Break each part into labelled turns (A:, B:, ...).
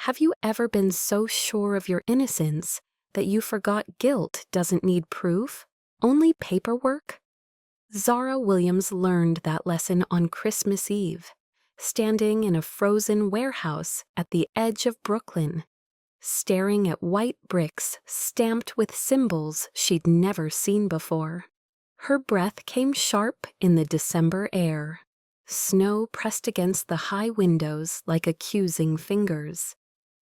A: Have you ever been so sure of your innocence that you forgot guilt doesn't need proof, only paperwork? Zara Williams learned that lesson on Christmas Eve, standing in a frozen warehouse at the edge of Brooklyn, staring at white bricks stamped with symbols she'd never seen before. Her breath came sharp in the December air. Snow pressed against the high windows like accusing fingers,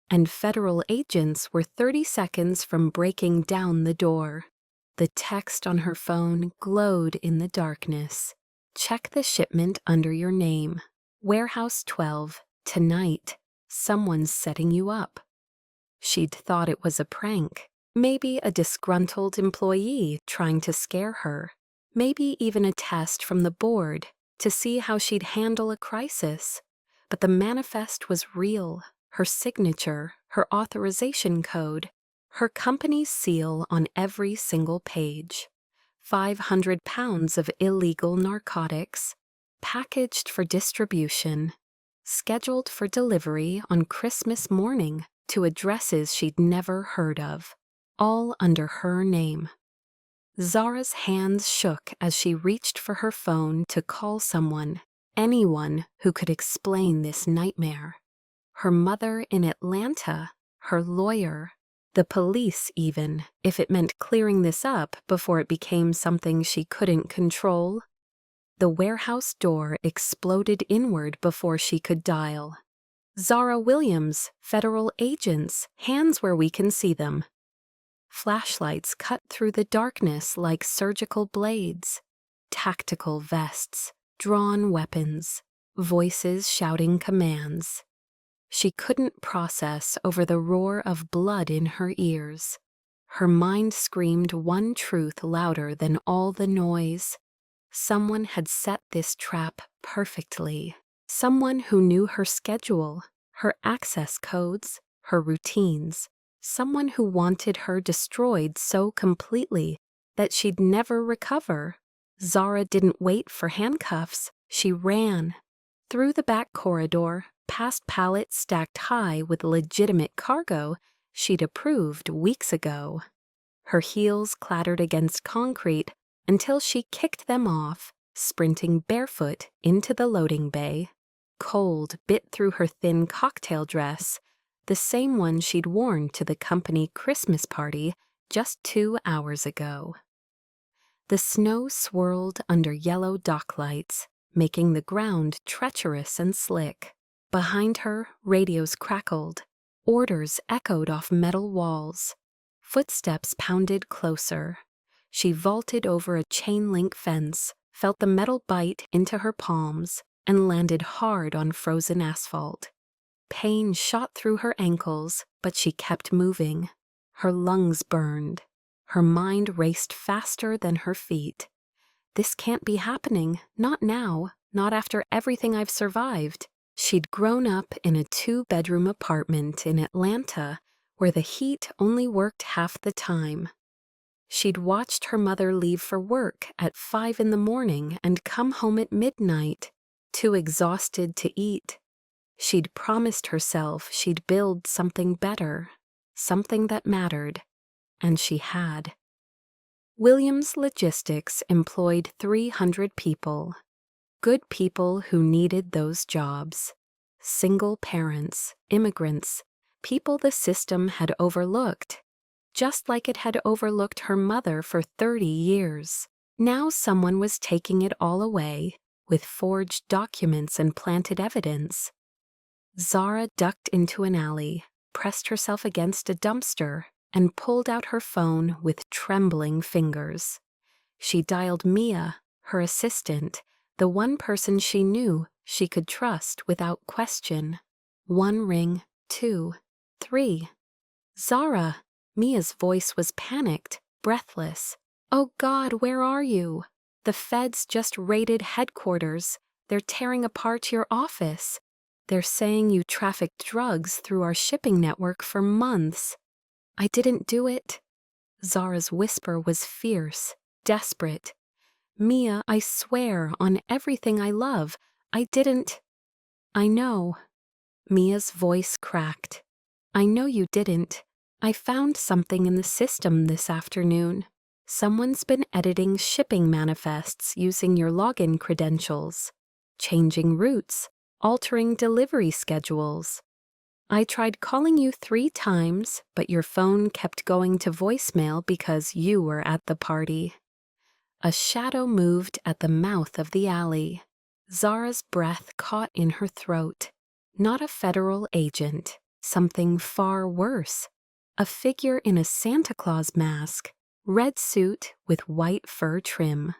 A: and federal agents were 30 seconds from breaking down the door. The text on her phone glowed in the darkness. Check the shipment under your name. Warehouse 12, tonight. Someone's setting you up. She'd thought it was a prank, maybe a disgruntled employee trying to scare her, maybe even a test from the board to see how she'd handle a crisis. But the manifest was real, her signature, her authorization code, her company's seal on every single page. 500 pounds of illegal narcotics, packaged for distribution, scheduled for delivery on Christmas morning to addresses she'd never heard of, all under her name. Zara's hands shook as she reached for her phone to call someone, anyone who could explain this nightmare. Her mother in Atlanta, her lawyer, the police even, if it meant clearing this up before it became something she couldn't control. The warehouse door exploded inward before she could dial. Zara Williams, federal agents, hands where we can see them. Flashlights cut through the darkness like surgical blades. Tactical vests, drawn weapons, voices shouting commands. She couldn't process over the roar of blood in her ears. Her mind screamed one truth louder than all the noise. Someone had set this trap perfectly. Someone who knew her schedule, her access codes, her routines. Someone who wanted her destroyed so completely that she'd never recover. Zara didn't wait for handcuffs. She ran. Through the back corridor, past pallets stacked high with legitimate cargo she'd approved weeks ago. Her heels clattered against concrete until she kicked them off, sprinting barefoot into the loading bay. Cold bit through her thin cocktail dress, the same one she'd worn to the company Christmas party just 2 hours ago. The snow swirled under yellow dock lights, making the ground treacherous and slick. Behind her, radios crackled. Orders echoed off metal walls. Footsteps pounded closer. She vaulted over a chain-link fence, felt the metal bite into her palms, and landed hard on frozen asphalt. Pain shot through her ankles, but she kept moving. Her lungs burned. Her mind raced faster than her feet. This can't be happening, not now, not after everything I've survived. She'd grown up in a 2-bedroom apartment in Atlanta where the heat only worked half the time. She'd watched her mother leave for work at 5 in the morning and come home at midnight, too exhausted to eat. She'd promised herself she'd build something better, something that mattered, and she had. Williams Logistics employed 300 people. Good people who needed those jobs. Single parents, immigrants, people the system had overlooked, just like it had overlooked her mother for 30 years. Now someone was taking it all away, with forged documents and planted evidence. Zara ducked into an alley, pressed herself against a dumpster, and pulled out her phone with trembling fingers. She dialed Mia, her assistant, the one person she knew she could trust without question. 1 ring, 2, 3. Zara! Mia's voice was panicked, breathless. Oh God, where are you? The feds just raided headquarters. They're tearing apart your office. They're saying you trafficked drugs through our shipping network for months. I didn't do it. Zara's whisper was fierce, desperate. Mia, I swear on everything I love, I didn't. I know. Mia's voice cracked. I know you didn't. I found something in the system this afternoon. Someone's been editing shipping manifests using your login credentials, changing routes, altering delivery schedules. I tried calling you 3 times, but your phone kept going to voicemail because you were at the party. A shadow moved at the mouth of the alley. Zara's breath caught in her throat. Not a federal agent, something far worse. A figure in a Santa Claus mask, red suit with white fur trim,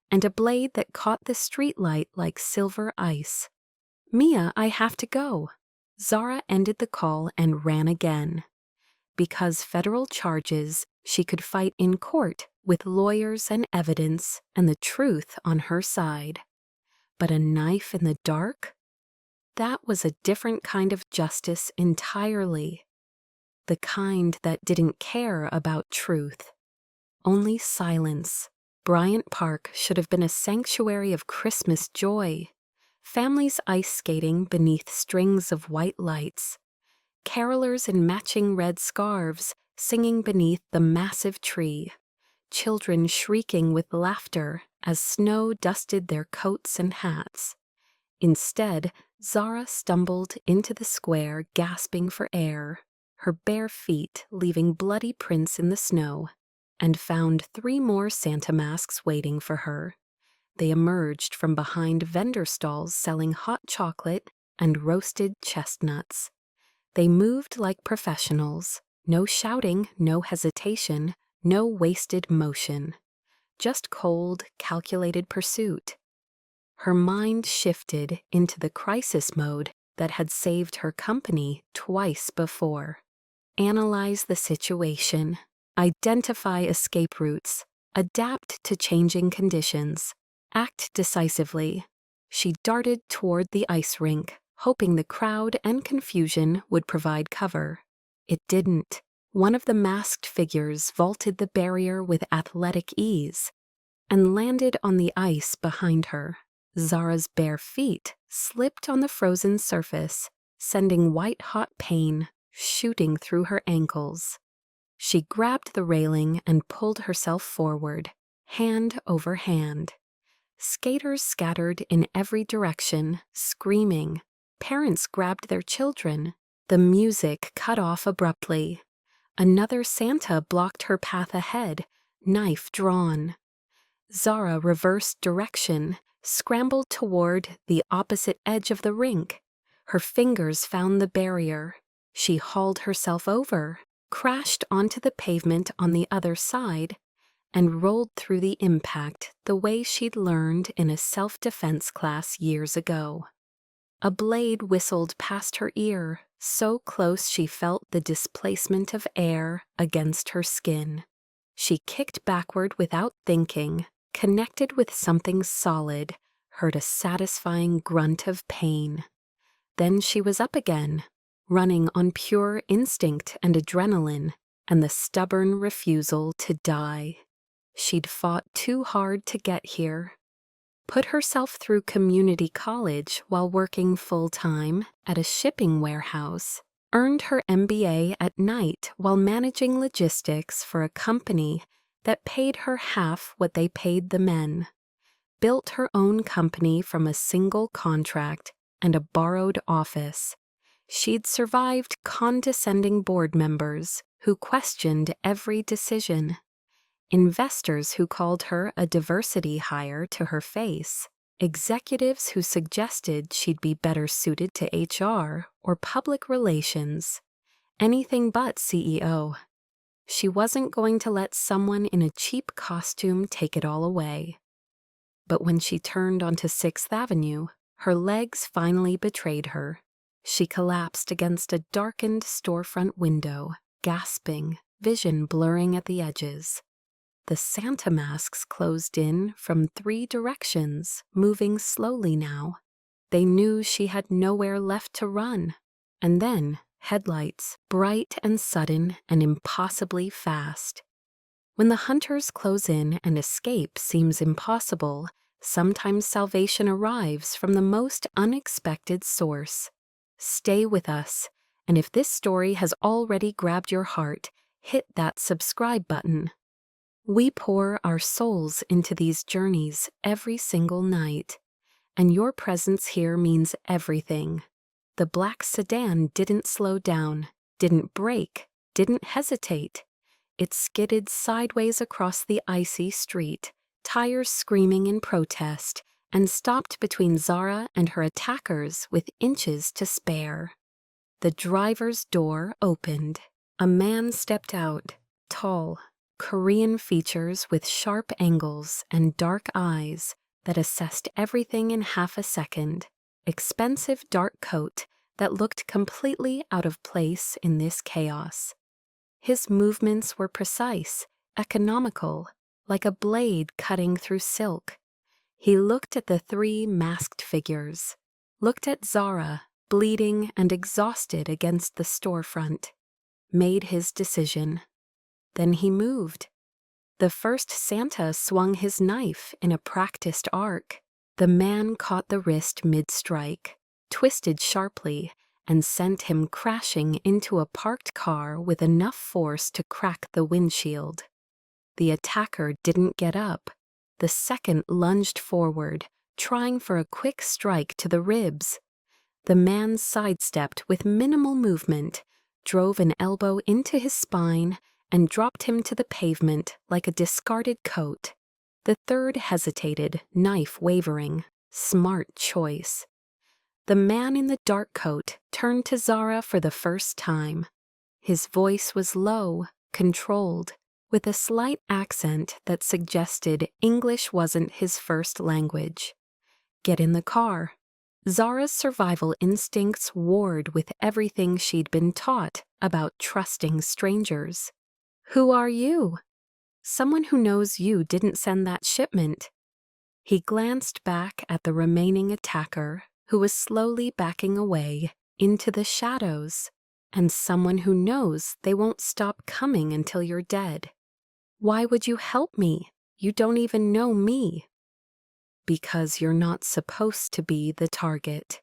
A: and a blade that caught the streetlight like silver ice. Mia, I have to go. Zara ended the call and ran again. Because federal charges, she could fight in court with lawyers and evidence and the truth on her side. But a knife in the dark? That was a different kind of justice entirely. The kind that didn't care about truth. Only silence. Bryant Park should have been a sanctuary of Christmas joy. Families ice skating beneath strings of white lights. Carolers in matching red scarves singing beneath the massive tree. Children shrieking with laughter as snow dusted their coats and hats. Instead, Zara stumbled into the square gasping for air, her bare feet leaving bloody prints in the snow, and found 3 more Santa masks waiting for her. They emerged from behind vendor stalls selling hot chocolate and roasted chestnuts. They moved like professionals. No shouting, no hesitation, no wasted motion. Just cold, calculated pursuit. Her mind shifted into the crisis mode that had saved her company twice before. Analyze the situation. Identify escape routes. Adapt to changing conditions. Act decisively. She darted toward the ice rink, hoping the crowd and confusion would provide cover. It didn't. One of the masked figures vaulted the barrier with athletic ease and landed on the ice behind her. Zara's bare feet slipped on the frozen surface, sending white-hot pain shooting through her ankles. She grabbed the railing and pulled herself forward, hand over hand. Skaters scattered in every direction, screaming. Parents grabbed their children. The music cut off abruptly. Another Santa blocked her path ahead, knife drawn. Zara reversed direction, scrambled toward the opposite edge of the rink. Her fingers found the barrier. She hauled herself over, crashed onto the pavement on the other side, and rolled through the impact the way she'd learned in a self-defense class years ago. A blade whistled past her ear, so close she felt the displacement of air against her skin. She kicked backward without thinking, connected with something solid, heard a satisfying grunt of pain. Then she was up again, running on pure instinct and adrenaline, and the stubborn refusal to die. She'd fought too hard to get here. Put herself through community college while working full-time at a shipping warehouse, earned her MBA at night while managing logistics for a company that paid her half what they paid the men, built her own company from a single contract and a borrowed office. She'd survived condescending board members who questioned every decision. Investors who called her a diversity hire to her face, executives who suggested she'd be better suited to HR or public relations, anything but CEO. She wasn't going to let someone in a cheap costume take it all away. But when she turned onto 6th Avenue, her legs finally betrayed her. She collapsed against a darkened storefront window, gasping, vision blurring at the edges. The Santa masks closed in from 3 directions, moving slowly now. They knew she had nowhere left to run. And then, headlights, bright and sudden and impossibly fast. When the hunters close in and escape seems impossible, sometimes salvation arrives from the most unexpected source. Stay with us, And if this story has already grabbed your heart, hit that subscribe button. We pour our souls into these journeys every single night, and your presence here means everything. The black sedan didn't slow down, didn't brake, didn't hesitate. It skidded sideways across the icy street, tires screaming in protest, and stopped between Zara and her attackers with inches to spare. The driver's door opened. A man stepped out, tall, Korean features with sharp angles and dark eyes that assessed everything in half a second. Expensive dark coat that looked completely out of place in this chaos. His movements were precise, economical, like a blade cutting through silk. He looked at the three masked figures, looked at Zara, bleeding and exhausted against the storefront, made his decision. Then he moved. The first Santa swung his knife in a practiced arc. The man caught the wrist mid-strike, twisted sharply, and sent him crashing into a parked car with enough force to crack the windshield. The attacker didn't get up. The second lunged forward, trying for a quick strike to the ribs. The man sidestepped with minimal movement, drove an elbow into his spine, and dropped him to the pavement like a discarded coat. The third hesitated, knife wavering. Smart choice. The man in the dark coat turned to Zara for the first time. His voice was low, controlled, with a slight accent that suggested English wasn't his first language. Get in the car. Zara's survival instincts warred with everything she'd been taught about trusting strangers. Who are you? Someone who knows you didn't send that shipment. He glanced back at the remaining attacker, who was slowly backing away into the shadows, and someone who knows they won't stop coming until you're dead. Why would you help me? You don't even know me. Because you're not supposed to be the target.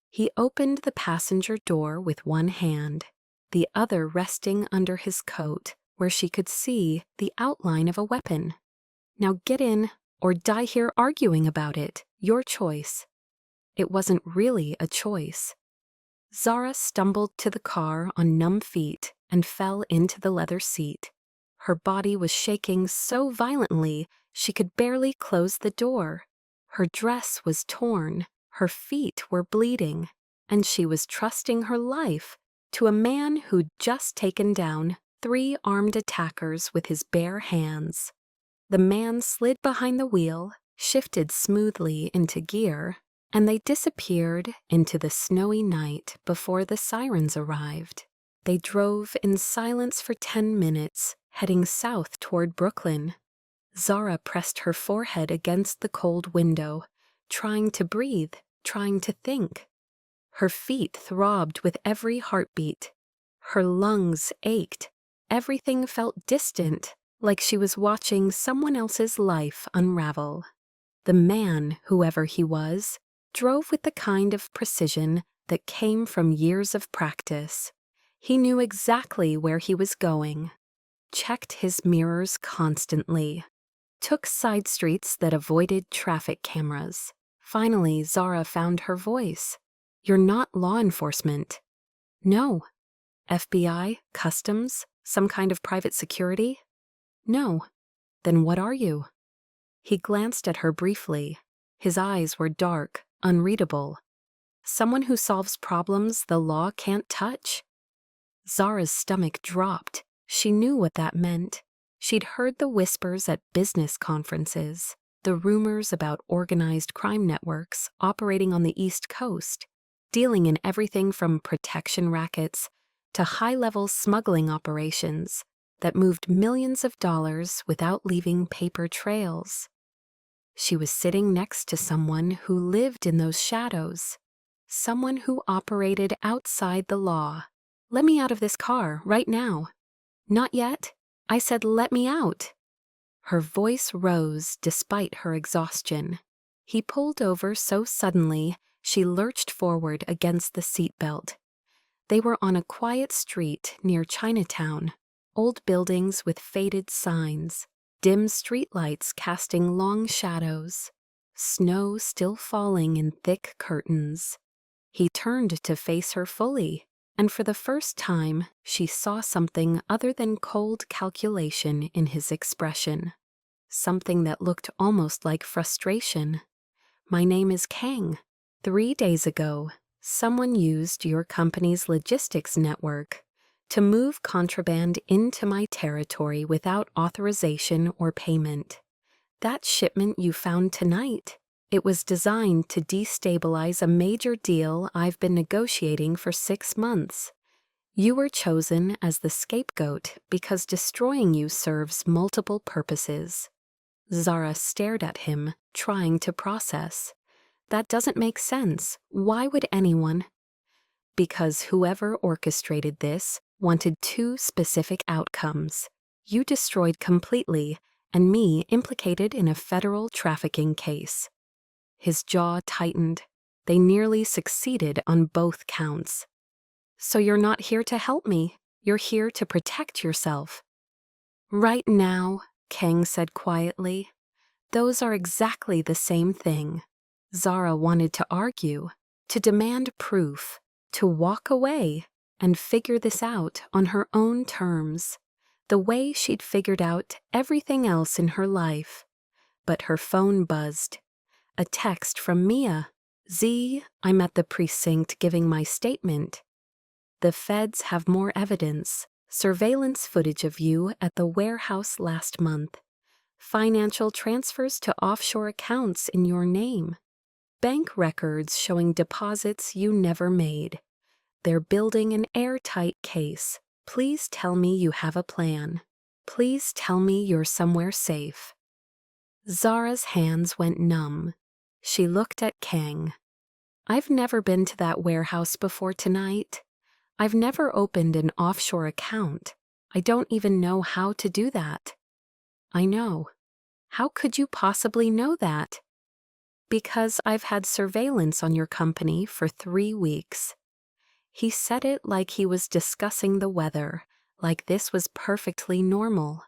A: He opened the passenger door with one hand, the other resting under his coat, where she could see the outline of a weapon. Now get in, or die here arguing about it. Your choice. It wasn't really a choice. Zara stumbled to the car on numb feet and fell into the leather seat. Her body was shaking so violently she could barely close the door. Her dress was torn, her feet were bleeding, and she was trusting her life to a man who'd just taken down 3 armed attackers with his bare hands. The man slid behind the wheel, shifted smoothly into gear, and they disappeared into the snowy night before the sirens arrived. They drove in silence for 10 minutes, heading south toward Brooklyn. Zara pressed her forehead against the cold window, trying to breathe, trying to think. Her feet throbbed with every heartbeat. Her lungs ached. Everything felt distant, like she was watching someone else's life unravel. The man, whoever he was, drove with the kind of precision that came from years of practice. He knew exactly where he was going, checked his mirrors constantly, took side streets that avoided traffic cameras. Finally, Zara found her voice. You're not law enforcement. No. FBI? Customs? Some kind of private security? No. Then what are you? He glanced at her briefly. His eyes were dark, unreadable. Someone who solves problems the law can't touch? Zara's stomach dropped. She knew what that meant. She'd heard the whispers at business conferences, the rumors about organized crime networks operating on the East Coast, dealing in everything from protection rackets to high-level smuggling operations that moved millions of dollars without leaving paper trails. She was sitting next to someone who lived in those shadows, someone who operated outside the law. Let me out of this car, right now. Not yet. I said let me out. Her voice rose despite her exhaustion. He pulled over so suddenly she lurched forward against the seatbelt. They were on a quiet street near Chinatown, old buildings with faded signs, dim streetlights casting long shadows, snow still falling in thick curtains. He turned to face her fully, and for the first time she saw something other than cold calculation in his expression. Something that looked almost like frustration. "My name is Kang. 3 days ago, someone used your company's logistics network to move contraband into my territory without authorization or payment. That shipment you found tonight, it was designed to destabilize a major deal I've been negotiating for 6 months. You were chosen as the scapegoat because destroying you serves multiple purposes." Zara stared at him, trying to process. "That doesn't make sense. Why would anyone?" "Because whoever orchestrated this wanted 2 specific outcomes. You destroyed completely, and me implicated in a federal trafficking case." His jaw tightened. They nearly succeeded on both counts. "So you're not here to help me. You're here to protect yourself." "Right now," Kang said quietly, "those are exactly the same thing." Zara wanted to argue, to demand proof, to walk away and figure this out on her own terms, the way she'd figured out everything else in her life. But her phone buzzed. A text from Mia. "Z, I'm at the precinct giving my statement. The feds have more evidence. Surveillance footage of you at the warehouse last month. Financial transfers to offshore accounts in your name. Bank records showing deposits you never made. They're building an airtight case. Please tell me you have a plan. Please tell me you're somewhere safe." Zara's hands went numb. She looked at Kang. "I've never been to that warehouse before tonight. I've never opened an offshore account. I don't even know how to do that." "I know. How could you possibly know that?" "Because I've had surveillance on your company for 3 weeks." He said it like he was discussing the weather, like this was perfectly normal.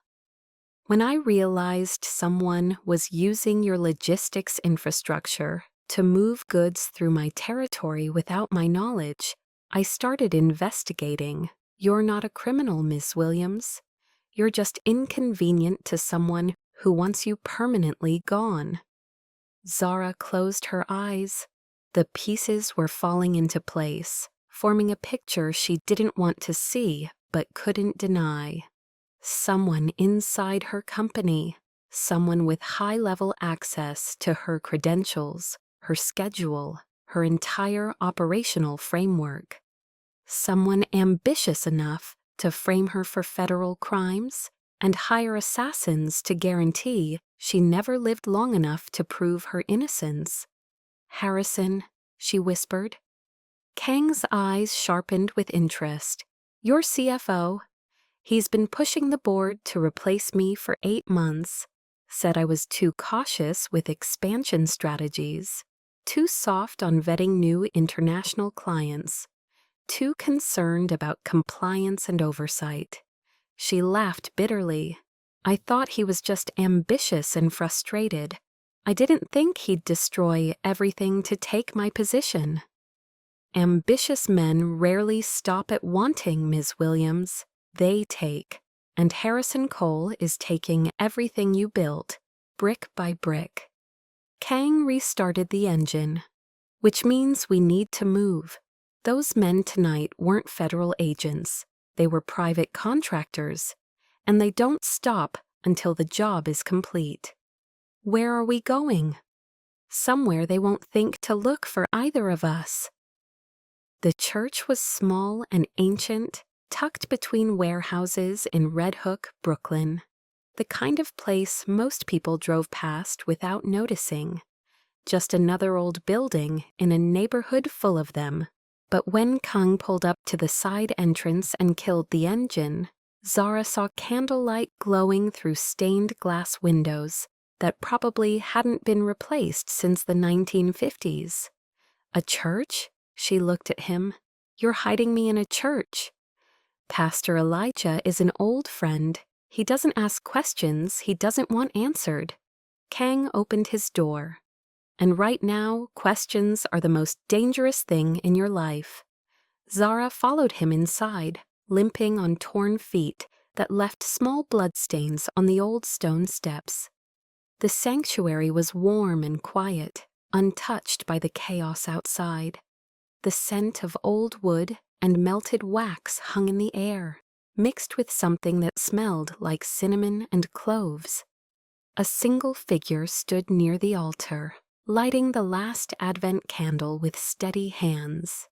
A: "When I realized someone was using your logistics infrastructure to move goods through my territory without my knowledge, I started investigating. You're not a criminal, Miss Williams. You're just inconvenient to someone who wants you permanently gone." Zara closed her eyes. The pieces were falling into place, forming a picture she didn't want to see but couldn't deny. Someone inside her company, someone with high-level access to her credentials, her schedule, her entire operational framework. Someone ambitious enough to frame her for federal crimes and hire assassins to guarantee she never lived long enough to prove her innocence. "Harrison," she whispered. Kang's eyes sharpened with interest. "Your CFO. He's been pushing the board to replace me for 8 months. Said I was too cautious with expansion strategies, too soft on vetting new international clients, too concerned about compliance and oversight." She laughed bitterly. "I thought he was just ambitious and frustrated. I didn't think he'd destroy everything to take my position." "Ambitious men rarely stop at wanting, Ms. Williams. They take. And Harrison Cole is taking everything you built, brick by brick." Kang restarted the engine. "Which means we need to move. Those men tonight weren't federal agents. They were private contractors. And they don't stop until the job is complete." "Where are we going?" "Somewhere they won't think to look for either of us." The church was small and ancient, tucked between warehouses in Red Hook, Brooklyn. The kind of place most people drove past without noticing. Just another old building in a neighborhood full of them. But when Kang pulled up to the side entrance and killed the engine, Zara saw candlelight glowing through stained glass windows that probably hadn't been replaced since the 1950s. "A church?" She looked at him. You're hiding me in a church. Pastor Elijah is an old friend. He doesn't ask questions he doesn't want answered. Kang opened his door. And right now, questions are the most dangerous thing in your life. Zara followed him inside, limping on torn feet that left small bloodstains on the old stone steps. The sanctuary was warm and quiet, untouched by the chaos outside. The scent of old wood and melted wax hung in the air, mixed with something that smelled like cinnamon and cloves. A single figure stood near the altar, lighting the last Advent candle with steady hands.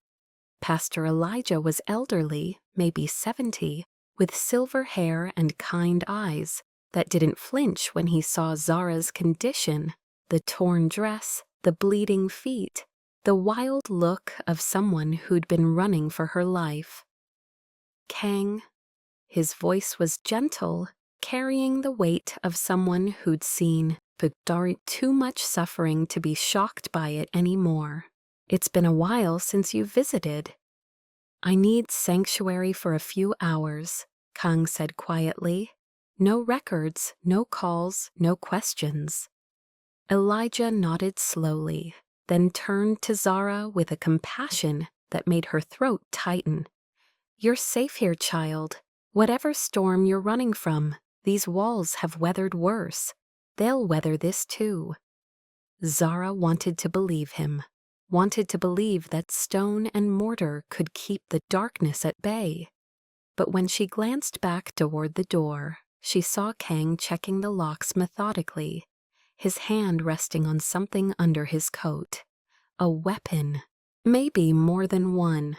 A: Pastor Elijah was elderly, maybe 70, with silver hair and kind eyes that didn't flinch when he saw Zara's condition, the torn dress, the bleeding feet, the wild look of someone who'd been running for her life. Kang. His voice was gentle, carrying the weight of someone who'd seen too much suffering to be shocked by it anymore. It's been a while since you visited. I need sanctuary for a few hours, Kang said quietly. No records, no calls, no questions. Elijah nodded slowly, then turned to Zara with a compassion that made her throat tighten. You're safe here, child. Whatever storm you're running from, these walls have weathered worse. They'll weather this too. Zara wanted to believe him, wanted to believe that stone and mortar could keep the darkness at bay. But when she glanced back toward the door, she saw Kang checking the locks methodically, his hand resting on something under his coat. A weapon, maybe more than one.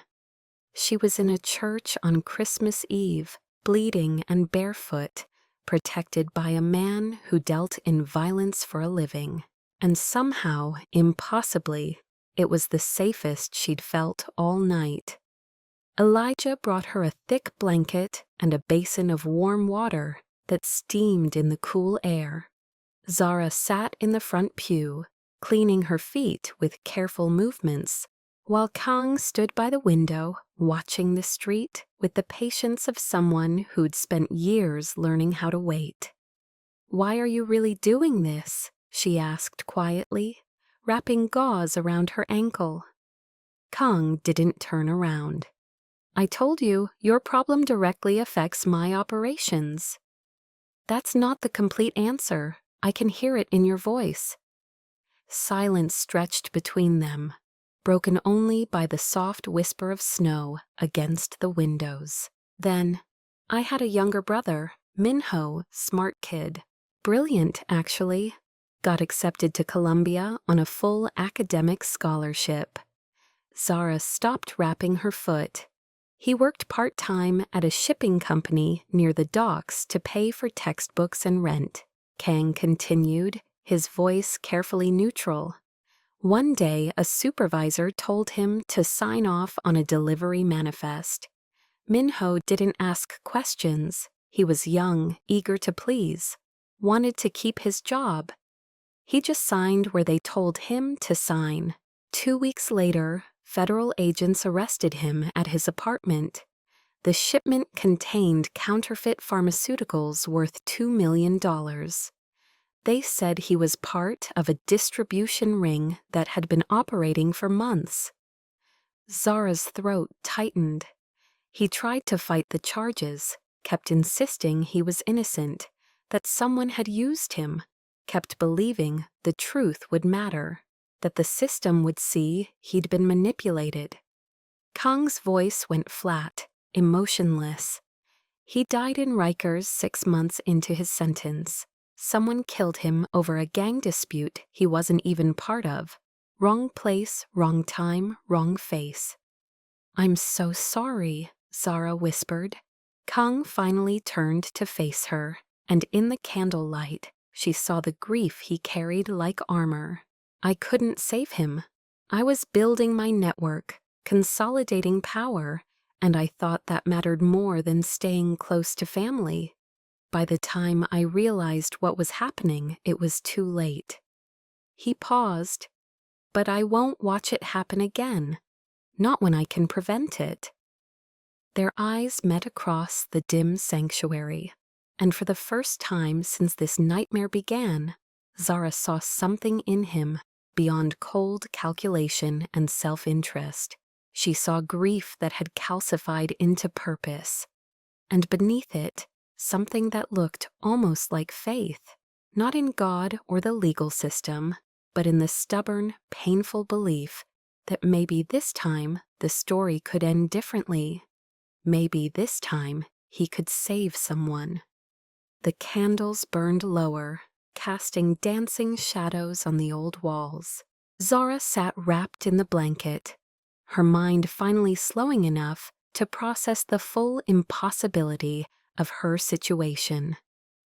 A: She was in a church on Christmas Eve, bleeding and barefoot, protected by a man who dealt in violence for a living. And somehow, impossibly, it was the safest she'd felt all night. Elijah brought her a thick blanket and a basin of warm water that steamed in the cool air. Zara sat in the front pew, cleaning her feet with careful movements, while Kang stood by the window, watching the street with the patience of someone who'd spent years learning how to wait. "Why are you really doing this?" she asked quietly, wrapping gauze around her ankle. Kang didn't turn around. "I told you, your problem directly affects my operations." "That's not the complete answer. I can hear it in your voice." Silence stretched between them, broken only by the soft whisper of snow against the windows. Then, "I had a younger brother, Minho, smart kid. Brilliant, actually. Got accepted to Columbia on a full academic scholarship." Zara stopped wrapping her foot. "He worked part-time at a shipping company near the docks to pay for textbooks and rent," Kang continued, his voice carefully neutral. "One day, a supervisor told him to sign off on a delivery manifest. Minho didn't ask questions. He was young, eager to please, wanted to keep his job. He just signed where they told him to sign. 2 weeks later, federal agents arrested him at his apartment. The shipment contained counterfeit pharmaceuticals worth $2 million. They said he was part of a distribution ring that had been operating for months." Zara's throat tightened. He tried to fight the charges, kept insisting he was innocent, that someone had used him, kept believing the truth would matter, that the system would see he'd been manipulated. Kang's voice went flat, emotionless. He died in Rikers 6 months into his sentence. Someone killed him over a gang dispute he wasn't even part of. Wrong place, wrong time, wrong face. "I'm so sorry," Zara whispered. Kang finally turned to face her, and in the candlelight, she saw the grief he carried like armor. "I couldn't save him. I was building my network, consolidating power, and I thought that mattered more than staying close to family. By the time I realized what was happening, it was too late." He paused. "But I won't watch it happen again. not when I can prevent it. Their eyes met across the dim sanctuary, and for the first time since this nightmare began, Zara saw something in him beyond cold calculation and self-interest. She saw grief that had calcified into purpose, and beneath it, something that looked almost like faith, not in God or the legal system, but in the stubborn, painful belief that maybe this time the story could end differently. Maybe this time he could save someone. The candles burned lower, casting dancing shadows on the old walls. Zara sat wrapped in the blanket, her mind finally slowing enough to process the full impossibility of her situation.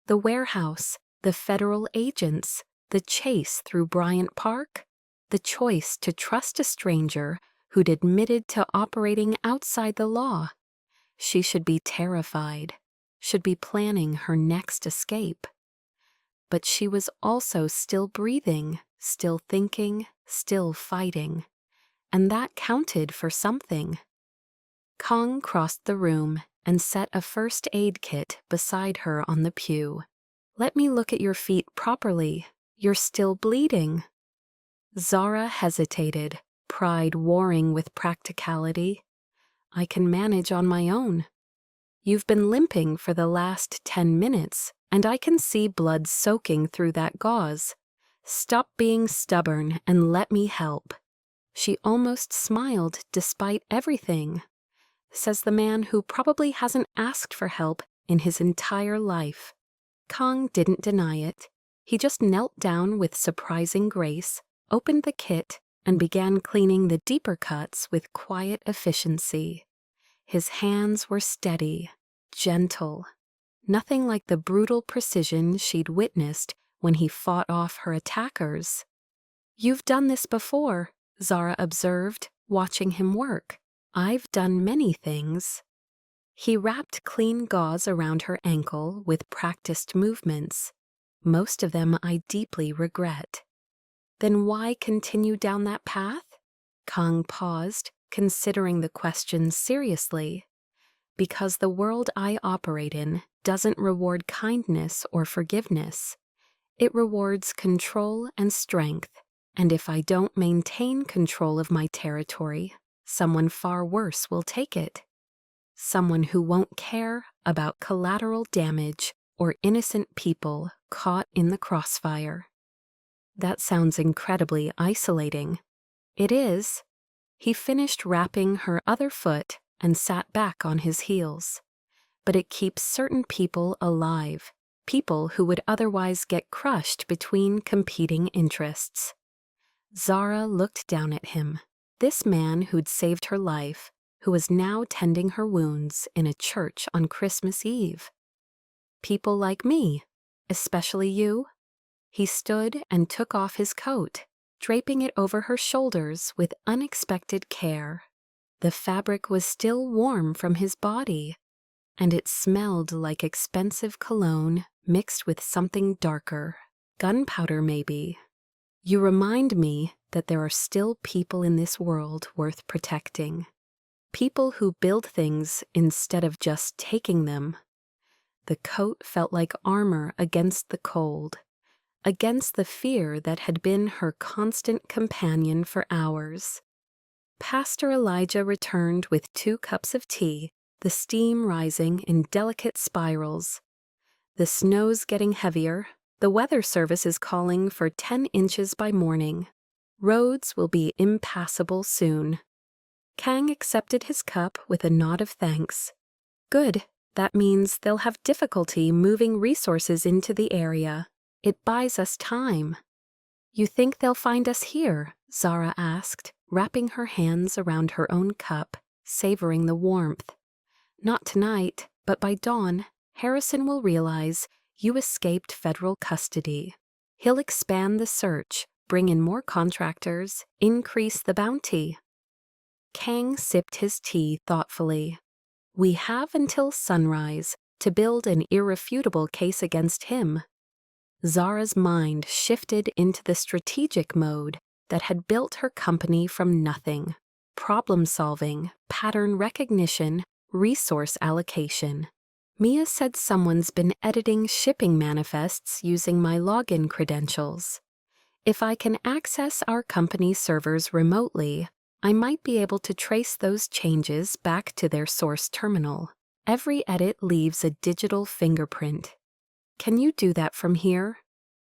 A: The warehouse, the federal agents, the chase through Bryant Park, the choice to trust a stranger who'd admitted to operating outside the law. She should be terrified, should be planning her next escape. But she was also still breathing, still thinking, still fighting. And that counted for something. Kong crossed the room and set a first aid kit beside her on the pew. "Let me look at your feet properly. You're still bleeding." Zara hesitated, pride warring with practicality. "I can manage on my own." "You've been limping for the last 10 minutes, and I can see blood soaking through that gauze. Stop being stubborn and let me help." She almost smiled despite everything, says the man who probably hasn't asked for help in his entire life. Kong didn't deny it. He just knelt down with surprising grace, opened the kit, and began cleaning the deeper cuts with quiet efficiency. His hands were steady, gentle, nothing like the brutal precision she'd witnessed when he fought off her attackers. "You've done this before," Zara observed, watching him work. "I've done many things." He wrapped clean gauze around her ankle with practiced movements. "Most of them I deeply regret." "Then why continue down that path?" Kong paused, considering the question seriously. "Because the world I operate in doesn't reward kindness or forgiveness. It rewards control and strength. And if I don't maintain control of my territory, someone far worse will take it. Someone who won't care about collateral damage or innocent people caught in the crossfire." That sounds incredibly isolating. It is. He finished wrapping her other foot and sat back on his heels. But it keeps certain people alive, people who would otherwise get crushed between competing interests. Zara looked down at him, this man who'd saved her life, who was now tending her wounds in a church on Christmas Eve. "People like me, especially you." He stood and took off his coat, draping it over her shoulders with unexpected care. The fabric was still warm from his body, and it smelled like expensive cologne mixed with something darker, gunpowder maybe. "You remind me that there are still people in this world worth protecting. People who build things instead of just taking them." The coat felt like armor against the cold, against the fear that had been her constant companion for hours. Pastor Elijah returned with 2 cups of tea, the steam rising in delicate spirals. "The snow's getting heavier. The weather service is calling for 10 inches by morning. Roads will be impassable soon." Kang accepted his cup with a nod of thanks. "Good. That means they'll have difficulty moving resources into the area. It buys us time." "You think they'll find us here?" Zara asked, wrapping her hands around her own cup, savoring the warmth. "Not tonight, but by dawn, Harrison will realize you escaped federal custody. He'll expand the search, bring in more contractors, increase the bounty." Kang sipped his tea thoughtfully. "We have until sunrise to build an irrefutable case against him." Zara's mind shifted into the strategic mode that had built her company from nothing. problem solving, pattern recognition, resource allocation. Mia said someone's been editing shipping manifests using my login credentials. If I can access our company servers remotely, I might be able to trace those changes back to their source terminal. Every edit leaves a digital fingerprint. Can you do that from here?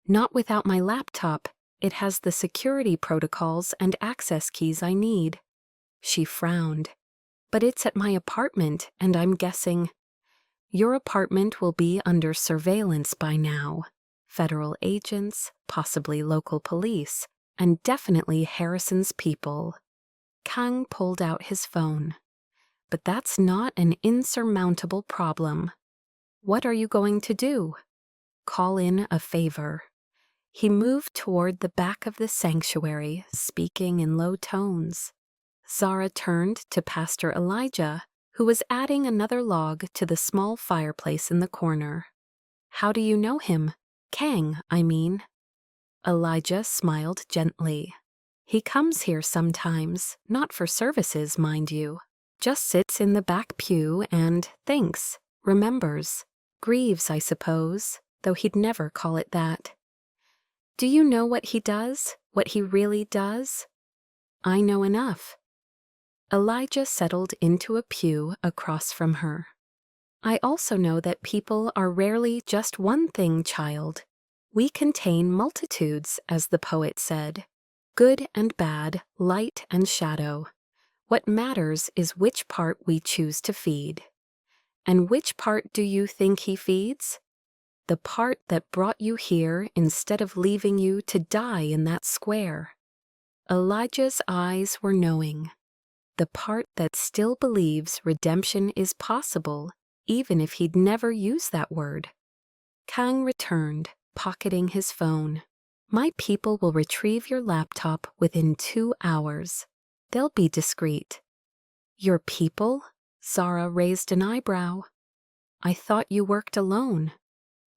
A: Not without my laptop. It has the security protocols and access keys I need. She frowned. But it's at my apartment, and I'm guessing. Your apartment will be under surveillance by now. Federal agents, possibly local police, and definitely Harrison's people. Kang pulled out his phone. But that's not an insurmountable problem. What are you going to do? Call in a favor. He moved toward the back of the sanctuary, speaking in low tones. Zara turned to Pastor Elijah, who was adding another log to the small fireplace in the corner. How do you know him? Kang, I mean. Elijah smiled gently. He comes here sometimes, not for services, mind you. Just sits in the back pew and thinks, remembers. Grieves, I suppose, though he'd never call it that. Do you know what he does? What he really does? I know enough. Elijah settled into a pew across from her. I also know that people are rarely just one thing, child. We contain multitudes, as the poet said. Good and bad, light and shadow. What matters is which part we choose to feed. And which part do you think he feeds? The part that brought you here instead of leaving you to die in that square. Elijah's eyes were knowing. The part that still believes redemption is possible, even if he'd never used that word. Kang returned, pocketing his phone. My people will retrieve your laptop within 2 hours. They'll be discreet. Your people? Zara raised an eyebrow. I thought you worked alone.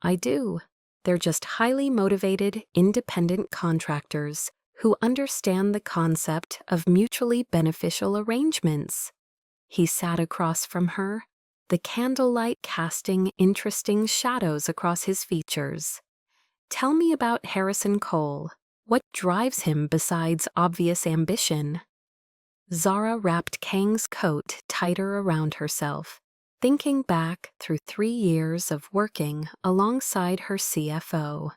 A: I do. They're just highly motivated, independent contractors who understand the concept of mutually beneficial arrangements. He sat across from her, the candlelight casting interesting shadows across his features. Tell me about Harrison Cole. What drives him besides obvious ambition? Zara wrapped Kang's coat tighter around herself, thinking back through 3 years of working alongside her CFO.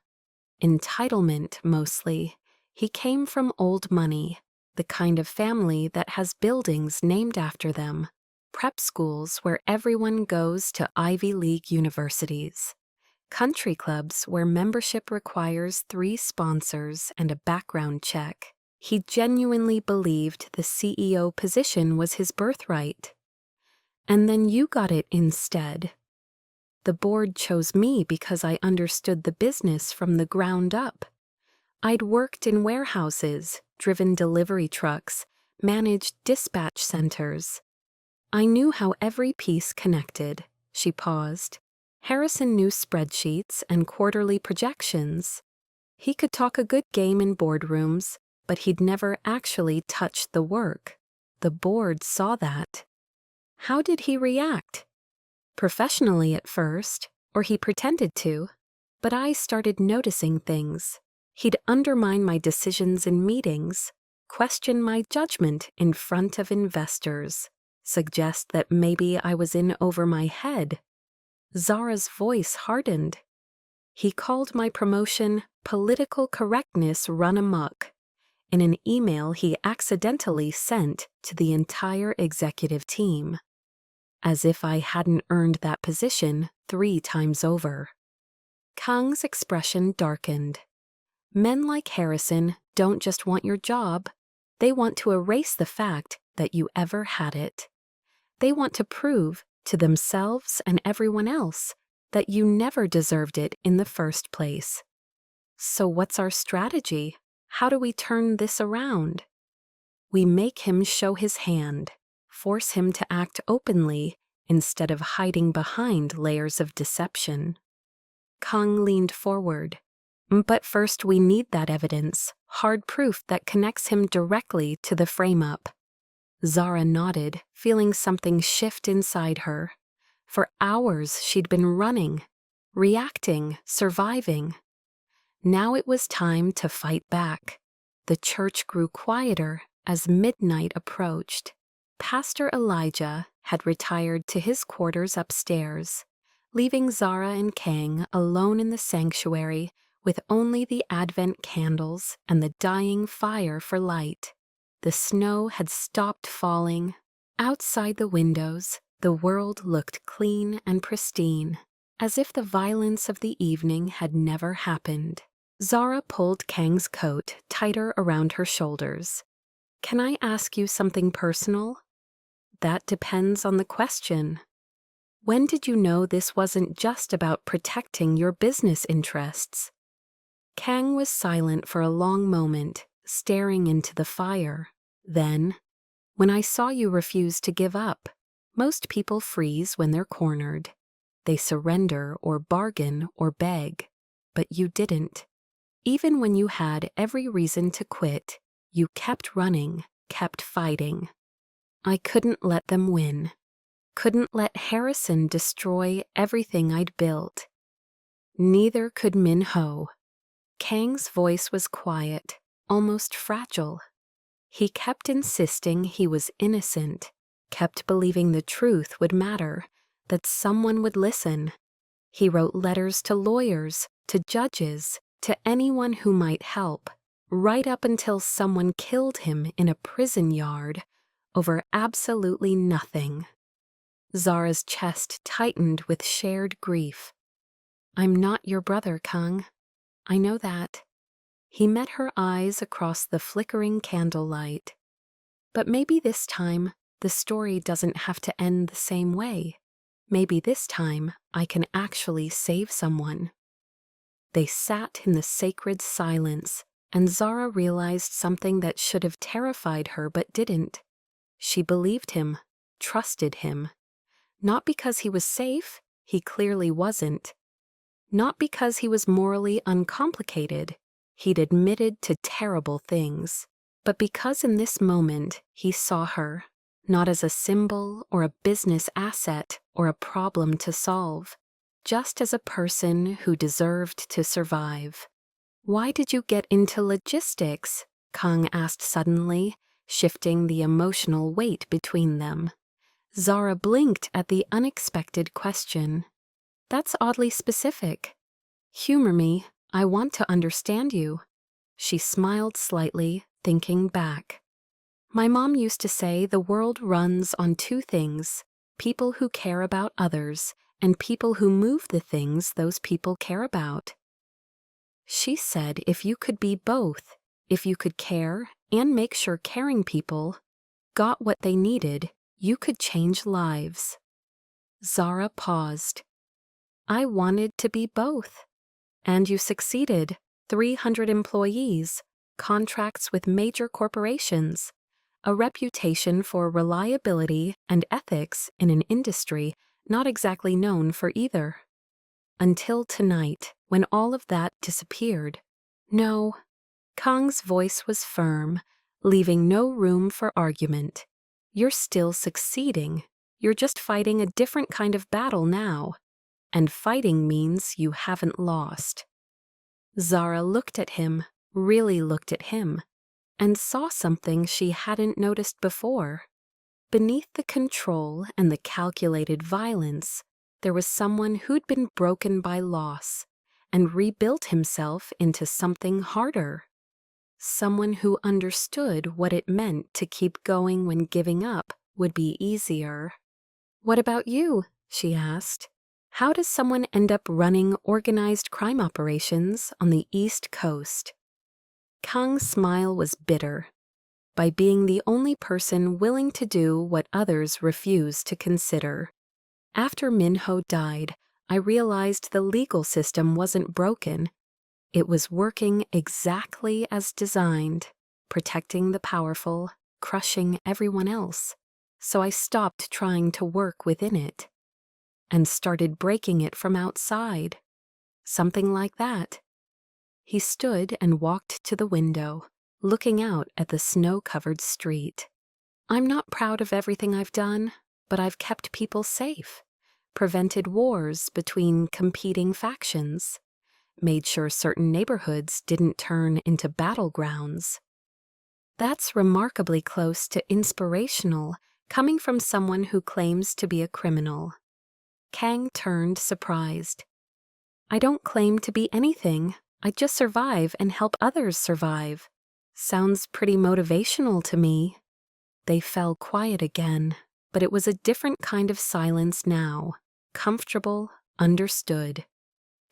A: Entitlement, mostly. He came from old money, the kind of family that has buildings named after them, prep schools where everyone goes to Ivy League universities, country clubs where membership requires 3 sponsors and a background check. He genuinely believed the CEO position was his birthright. And then you got it instead. The board chose me because I understood the business from the ground up. I'd worked in warehouses, driven delivery trucks, managed dispatch centers. I knew how every piece connected. She paused. Harrison knew spreadsheets and quarterly projections. He could talk a good game in boardrooms, but he'd never actually touched the work. The board saw that. How did he react? Professionally at first, or he pretended to, but I started noticing things. He'd undermine my decisions in meetings, question my judgment in front of investors, suggest that maybe I was in over my head. Zara's voice hardened. He called my promotion political correctness run amok in an email he accidentally sent to the entire executive team, as if I hadn't earned that position 3 times over. Kang's expression darkened. Men like Harrison don't just want your job, they want to erase the fact that you ever had it. They want to prove to themselves and everyone else that you never deserved it in the first place. So what's our strategy? How do we turn this around? We make him show his hand, force him to act openly instead of hiding behind layers of deception. Kang leaned forward. But first we need that evidence, hard proof that connects him directly to the frame-up. Zara nodded, feeling something shift inside her. For hours she'd been running, reacting, surviving. Now it was time to fight back. The church grew quieter as midnight approached. Pastor Elijah had retired to his quarters upstairs, leaving Zara and Kang alone in the sanctuary with only the Advent candles and the dying fire for light. The snow had stopped falling. Outside the windows, the world looked clean and pristine, as if the violence of the evening had never happened. Zara pulled Kang's coat tighter around her shoulders. "Can I ask you something personal?" "That depends on the question." "When did you know this wasn't just about protecting your business interests?" Kang was silent for a long moment, staring into the fire. Then, "When I saw you refuse to give up. Most people freeze when they're cornered. They surrender or bargain or beg. But you didn't. Even when you had every reason to quit, you kept running, kept fighting. I couldn't let them win. Couldn't let Harrison destroy everything I'd built. Neither could Min Ho." Kang's voice was quiet, almost fragile. He kept insisting he was innocent, kept believing the truth would matter, that someone would listen. He wrote letters to lawyers, to judges, to anyone who might help, right up until someone killed him in a prison yard over absolutely nothing. Zara's chest tightened with shared grief. "I'm not your brother, Kang. I know that." He met her eyes across the flickering candlelight. "But maybe this time, the story doesn't have to end the same way. Maybe this time, I can actually save someone." They sat in the sacred silence, and Zara realized something that should have terrified her but didn't. She believed him, trusted him. Not because he was safe, he clearly wasn't. Not because he was morally uncomplicated, he'd admitted to terrible things. But because in this moment he saw her, not as a symbol or a business asset or a problem to solve, just as a person who deserved to survive. "Why did you get into logistics?" Kang asked suddenly, shifting the emotional weight between them. Zara blinked at the unexpected question. "That's oddly specific." "Humor me, I want to understand you." She smiled slightly, thinking back. "My mom used to say the world runs on two things: people who care about others and people who move the things those people care about." She said if you could be both, if you could care and make sure caring people got what they needed, you could change lives. Zara paused. "I wanted to be both. And you succeeded. 300 employees, contracts with major corporations, a reputation for reliability and ethics in an industry not exactly known for either. Until tonight, when all of that disappeared." "No." Kang's voice was firm, leaving no room for argument. "You're still succeeding. You're just fighting a different kind of battle now. And fighting means you haven't lost." Zara looked at him, really looked at him, and saw something she hadn't noticed before. Beneath the control and the calculated violence, there was someone who'd been broken by loss and rebuilt himself into something harder. Someone who understood what it meant to keep going when giving up would be easier. "What about you?" she asked. "How does someone end up running organized crime operations on the East Coast?" Kang's smile was bitter. By being the only person willing to do what others refuse to consider. "After Min-ho died, I realized the legal system wasn't broken. It was working exactly as designed, protecting the powerful, crushing everyone else. So I stopped trying to work within it and started breaking it from outside." Something like that. He stood and walked to the window, looking out at the snow-covered street. I'm not proud of everything I've done, but I've kept people safe, prevented wars between competing factions, made sure certain neighborhoods didn't turn into battlegrounds. That's remarkably close to inspirational, coming from someone who claims to be a criminal. Kang turned surprised. I don't claim to be anything. I just survive and help others survive. Sounds pretty motivational to me. They fell quiet again, but it was a different kind of silence now. Comfortable, understood.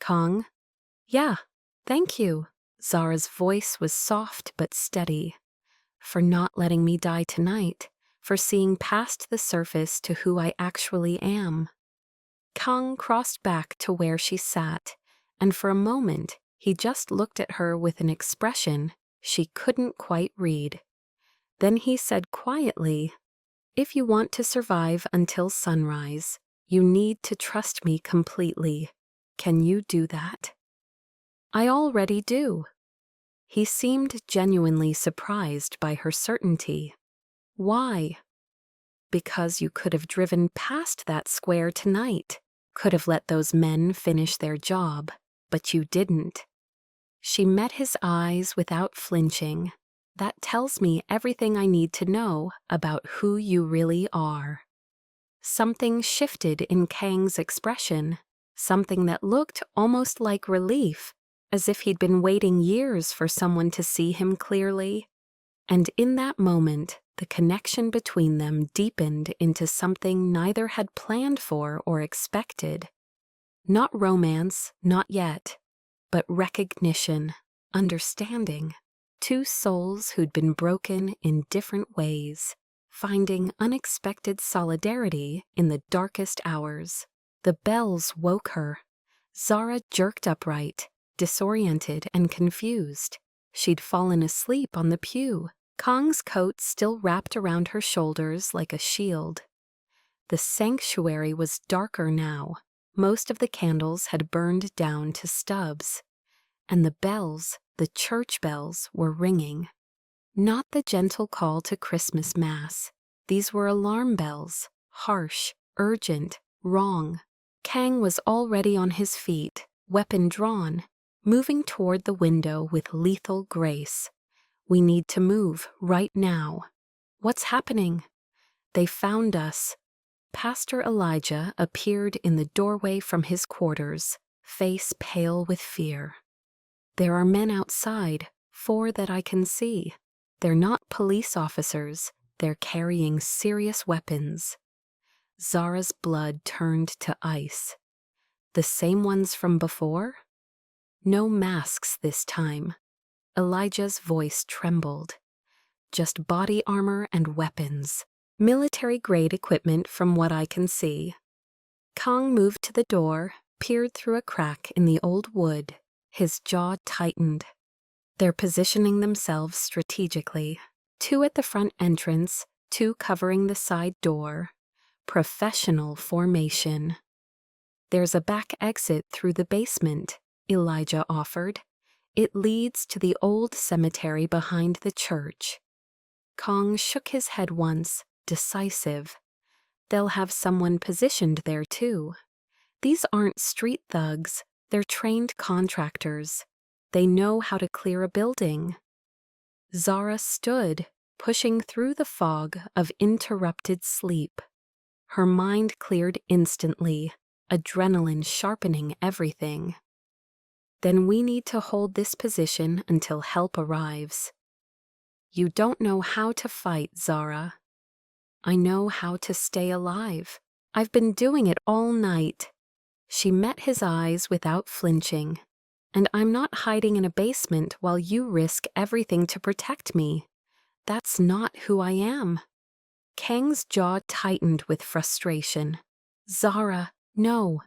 A: Kang? Yeah, thank you. Zara's voice was soft but steady. For not letting me die tonight, for seeing past the surface to who I actually am. Kang crossed back to where she sat, and for a moment he just looked at her with an expression she couldn't quite read. Then he said quietly, "If you want to survive until sunrise, you need to trust me completely. Can you do that?" "I already do." He seemed genuinely surprised by her certainty. "Why?" "Because you could have driven past that square tonight, could have let those men finish their job, but you didn't." She met his eyes without flinching. That tells me everything I need to know about who you really are. Something shifted in Kang's expression, something that looked almost like relief, as if he'd been waiting years for someone to see him clearly. And in that moment, the connection between them deepened into something neither had planned for or expected. Not romance, not yet, but recognition, understanding. Two souls who'd been broken in different ways, finding unexpected solidarity in the darkest hours. The bells woke her. Zara jerked upright, disoriented and confused. She'd fallen asleep on the pew, Kang's coat still wrapped around her shoulders like a shield. The sanctuary was darker now. Most of the candles had burned down to stubs. And the bells, the church bells, were ringing. Not the gentle call to Christmas Mass. These were alarm bells, harsh, urgent, wrong. Kang was already on his feet, weapon drawn, moving toward the window with lethal grace. "We need to move right now." "What's happening?" "They found us." Pastor Elijah appeared in the doorway from his quarters, face pale with fear. "There are men outside, 4 that I can see. They're not police officers. They're carrying serious weapons." Zara's blood turned to ice. The same ones from before? No masks this time. Elijah's voice trembled. "Just body armor and weapons. Military-grade equipment from what I can see." Kang moved to the door, peered through a crack in the old wood. His jaw tightened. They're positioning themselves strategically. 2 at the front entrance, 2 covering the side door. Professional formation. "There's a back exit through the basement," Elijah offered. "It leads to the old cemetery behind the church." Kang shook his head once, decisive. "They'll have someone positioned there too. These aren't street thugs. They're trained contractors. They know how to clear a building." Zara stood, pushing through the fog of interrupted sleep. Her mind cleared instantly, adrenaline sharpening everything. "Then we need to hold this position until help arrives." "You don't know how to fight, Zara." "I know how to stay alive. I've been doing it all night." She met his eyes without flinching. "And I'm not hiding in a basement while you risk everything to protect me. That's not who I am." Kang's jaw tightened with frustration. "Zara, no."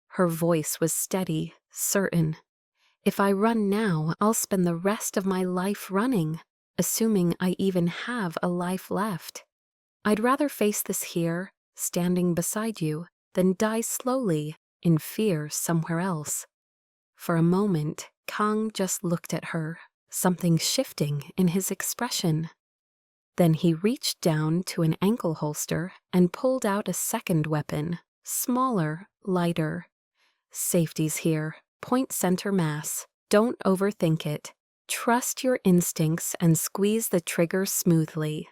A: Her voice was steady, certain. "If I run now, I'll spend the rest of my life running, assuming I even have a life left. I'd rather face this here, standing beside you, than die slowly, in fear somewhere else." For a moment, Kang just looked at her, something shifting in his expression. Then he reached down to an ankle holster and pulled out a second weapon, smaller, lighter. Safety's here. Point center mass. Don't overthink it. Trust your instincts and squeeze the trigger smoothly.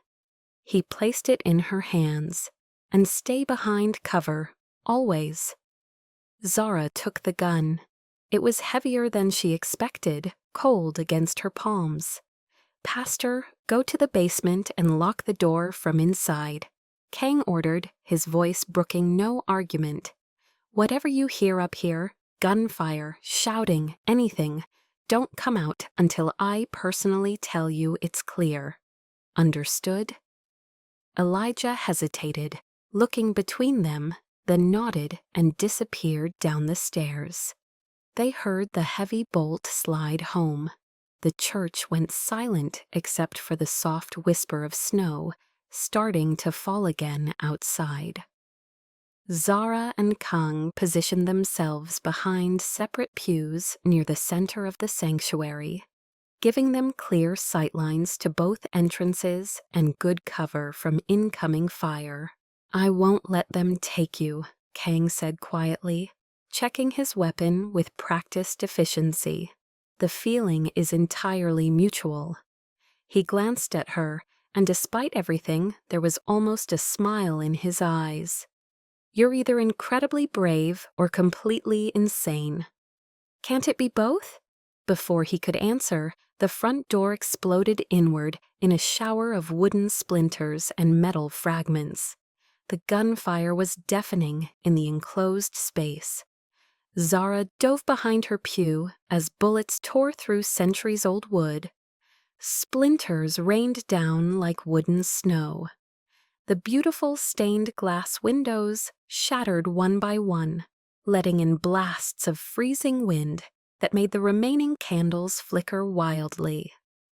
A: He placed it in her hands. And stay behind cover, always. Zara took the gun. It was heavier than she expected, cold against her palms. Pastor, go to the basement and lock the door from inside. Kang ordered, his voice brooking no argument. Whatever you hear up here, gunfire, shouting, anything, don't come out until I personally tell you it's clear. Understood? Elijah hesitated, looking between them, then nodded and disappeared down the stairs. They heard the heavy bolt slide home. The church went silent except for the soft whisper of snow starting to fall again outside. Zara and Kang positioned themselves behind separate pews near the center of the sanctuary, giving them clear sightlines to both entrances and good cover from incoming fire. I won't let them take you, Kang said quietly, checking his weapon with practiced efficiency. The feeling is entirely mutual. He glanced at her, and despite everything, there was almost a smile in his eyes. You're either incredibly brave or completely insane. Can't it be both? Before he could answer, the front door exploded inward in a shower of wooden splinters and metal fragments. The gunfire was deafening in the enclosed space. Zara dove behind her pew as bullets tore through centuries-old wood. Splinters rained down like wooden snow. The beautiful stained glass windows shattered one by one, letting in blasts of freezing wind that made the remaining candles flicker wildly.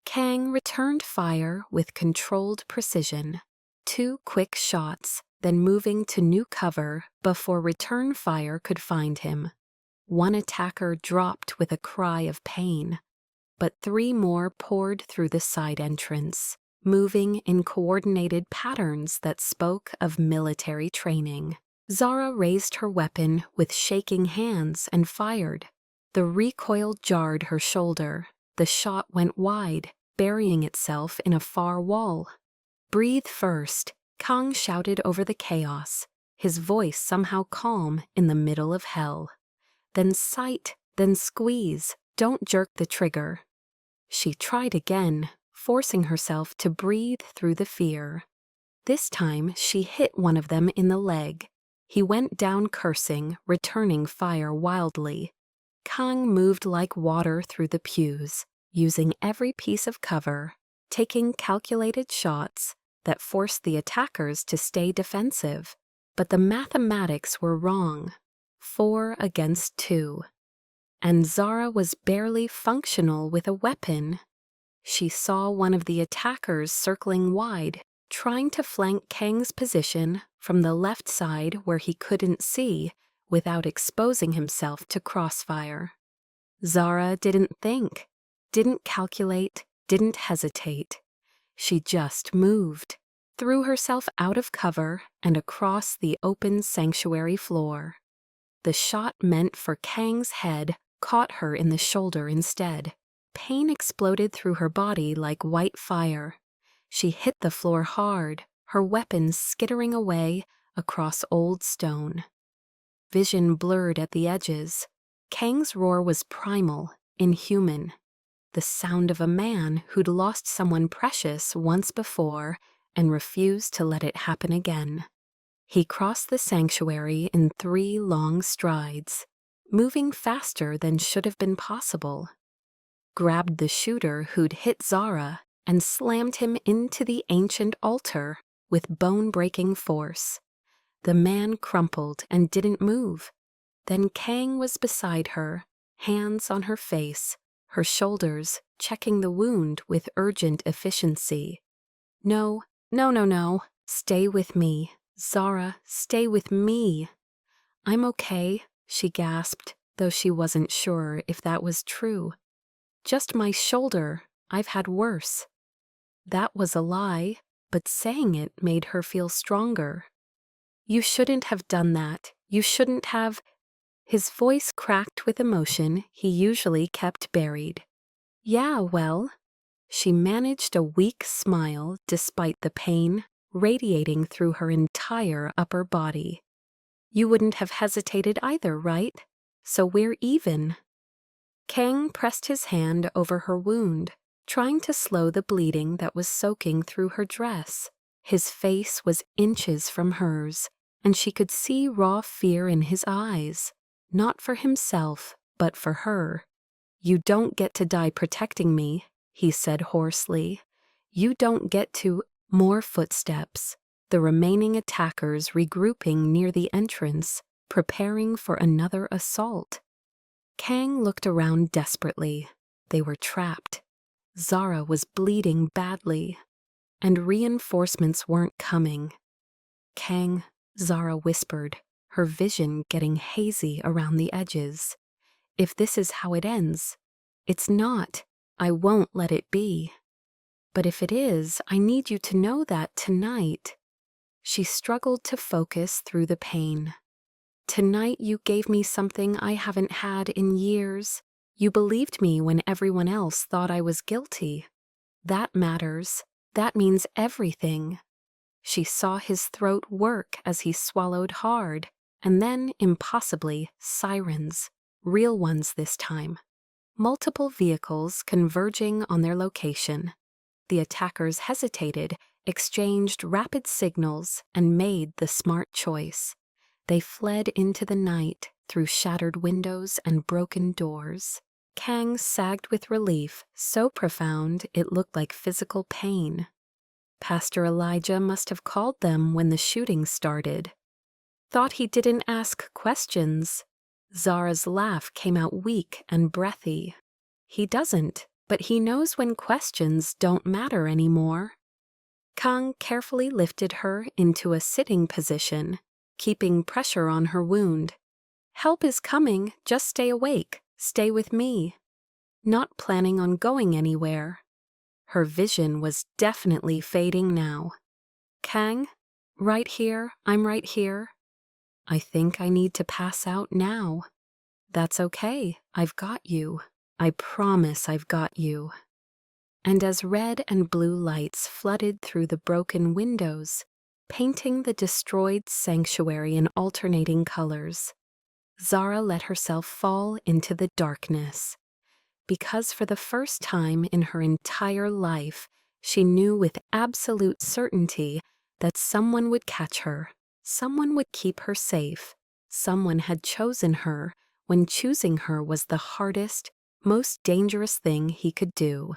A: Kang returned fire with controlled precision. 2 quick shots, then moving to new cover before return fire could find him. One attacker dropped with a cry of pain, but 3 more poured through the side entrance, moving in coordinated patterns that spoke of military training. Zara raised her weapon with shaking hands and fired. The recoil jarred her shoulder. The shot went wide, burying itself in a far wall. Breathe first, Kang shouted over the chaos, his voice somehow calm in the middle of hell. Then sight, then squeeze, don't jerk the trigger. She tried again, forcing herself to breathe through the fear. This time she hit one of them in the leg. He went down cursing, returning fire wildly. Kang moved like water through the pews, using every piece of cover, taking calculated shots that forced the attackers to stay defensive. But the mathematics were wrong. 4 against 2. And Zara was barely functional with a weapon. She saw one of the attackers circling wide, trying to flank Kang's position from the left side where he couldn't see without exposing himself to crossfire. Zara didn't think, didn't calculate, didn't hesitate. She just moved, threw herself out of cover and across the open sanctuary floor. The shot meant for Kang's head caught her in the shoulder instead. Pain exploded through her body like white fire. She hit the floor hard, her weapon skittering away across old stone. Vision blurred at the edges. Kang's roar was primal, inhuman. The sound of a man who'd lost someone precious once before and refused to let it happen again. He crossed the sanctuary in 3 long strides, moving faster than should have been possible. Grabbed the shooter who'd hit Zara and slammed him into the ancient altar with bone-breaking force. The man crumpled and didn't move. Then Kang was beside her, hands on her face, her shoulders checking the wound with urgent efficiency. No, stay with me. Zara, stay with me. I'm okay, she gasped, though she wasn't sure if that was true. Just my shoulder. I've had worse. That was a lie. but saying it made her feel stronger. You shouldn't have done that. You shouldn't have. His voice cracked with emotion he usually kept buried. Yeah, well. She managed a weak smile despite the pain radiating through her entire upper body. You wouldn't have hesitated either, right? So we're even. Kang pressed his hand over her wound, trying to slow the bleeding that was soaking through her dress. His face was inches from hers, and she could see raw fear in his eyes, not for himself, but for her. You don't get to die protecting me, he said hoarsely. You don't get to. More footsteps, the remaining attackers regrouping near the entrance, preparing for another assault. Kang looked around desperately. They were trapped. Zara was bleeding badly, and reinforcements weren't coming. Kang, Zara whispered, her vision getting hazy around the edges. If this is how it ends, it's not. I won't let it be. But if it is, I need you to know that tonight. She struggled to focus through the pain. Tonight you gave me something I haven't had in years. You believed me when everyone else thought I was guilty. That matters. That means everything. She saw his throat work as he swallowed hard, and then, impossibly, sirens. Real ones this time. Multiple vehicles converging on their location. The attackers hesitated, exchanged rapid signals, and made the smart choice. They fled into the night through shattered windows and broken doors. Kang sagged with relief, so profound it looked like physical pain. Pastor Elijah must have called them when the shooting started. Thought he didn't ask questions. Zara's laugh came out weak and breathy. He doesn't, but he knows when questions don't matter anymore. Kang carefully lifted her into a sitting position, keeping pressure on her wound. Help is coming, just stay awake, stay with me. Not planning on going anywhere. Her vision was definitely fading now. Kang, right here, I'm right here. I think I need to pass out now. That's okay, I've got you. I promise I've got you. And as red and blue lights flooded through the broken windows, painting the destroyed sanctuary in alternating colors, Zara let herself fall into the darkness. Because for the first time in her entire life, she knew with absolute certainty that someone would catch her, someone would keep her safe, someone had chosen her when choosing her was the hardest, most dangerous thing he could do.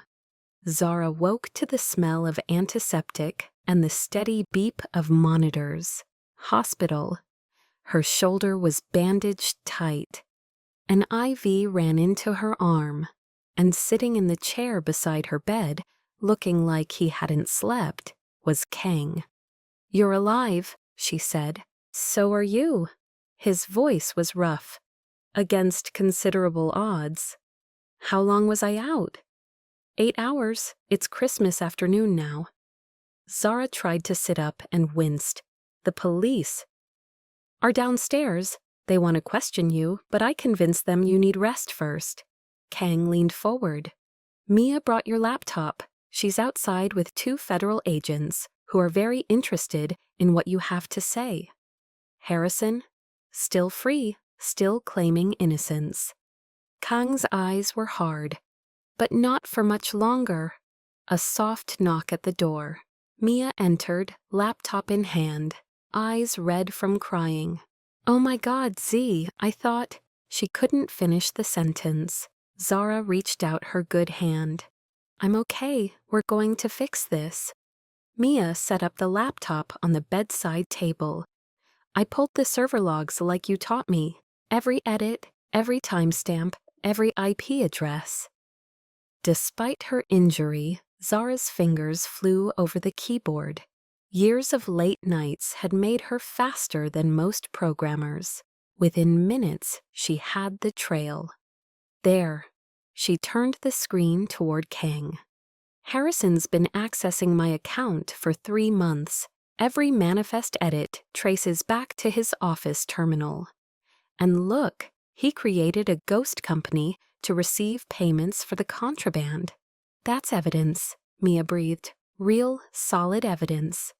A: Zara woke to the smell of antiseptic and the steady beep of monitors. Hospital. Her shoulder was bandaged tight. An IV ran into her arm, and sitting in the chair beside her bed, looking like he hadn't slept, was Kang. You're alive, she said. So are you. His voice was rough. Against considerable odds. How long was I out? 8 hours. It's Christmas afternoon now. Zara tried to sit up and winced. The police are downstairs. They want to question you, but I convinced them you need rest first. Kang leaned forward. Mia brought your laptop. She's outside with 2 federal agents who are very interested in what you have to say. Harrison? Still free, still claiming innocence. Kang's eyes were hard, but not for much longer. A soft knock at the door. Mia entered, laptop in hand, eyes red from crying. Oh my God, Z, I thought. She couldn't finish the sentence. Zara reached out her good hand. I'm okay, we're going to fix this. Mia set up the laptop on the bedside table. I pulled the server logs like you taught me. Every edit, every timestamp, every IP address. Despite her injury, Zara's fingers flew over the keyboard. Years of late nights had made her faster than most programmers. Within minutes, she had the trail. There. She turned the screen toward Kang. Harrison's been accessing my account for 3 months. Every manifest edit traces back to his office terminal. And look, he created a ghost company to receive payments for the contraband. That's evidence, Mia breathed. Real, solid evidence.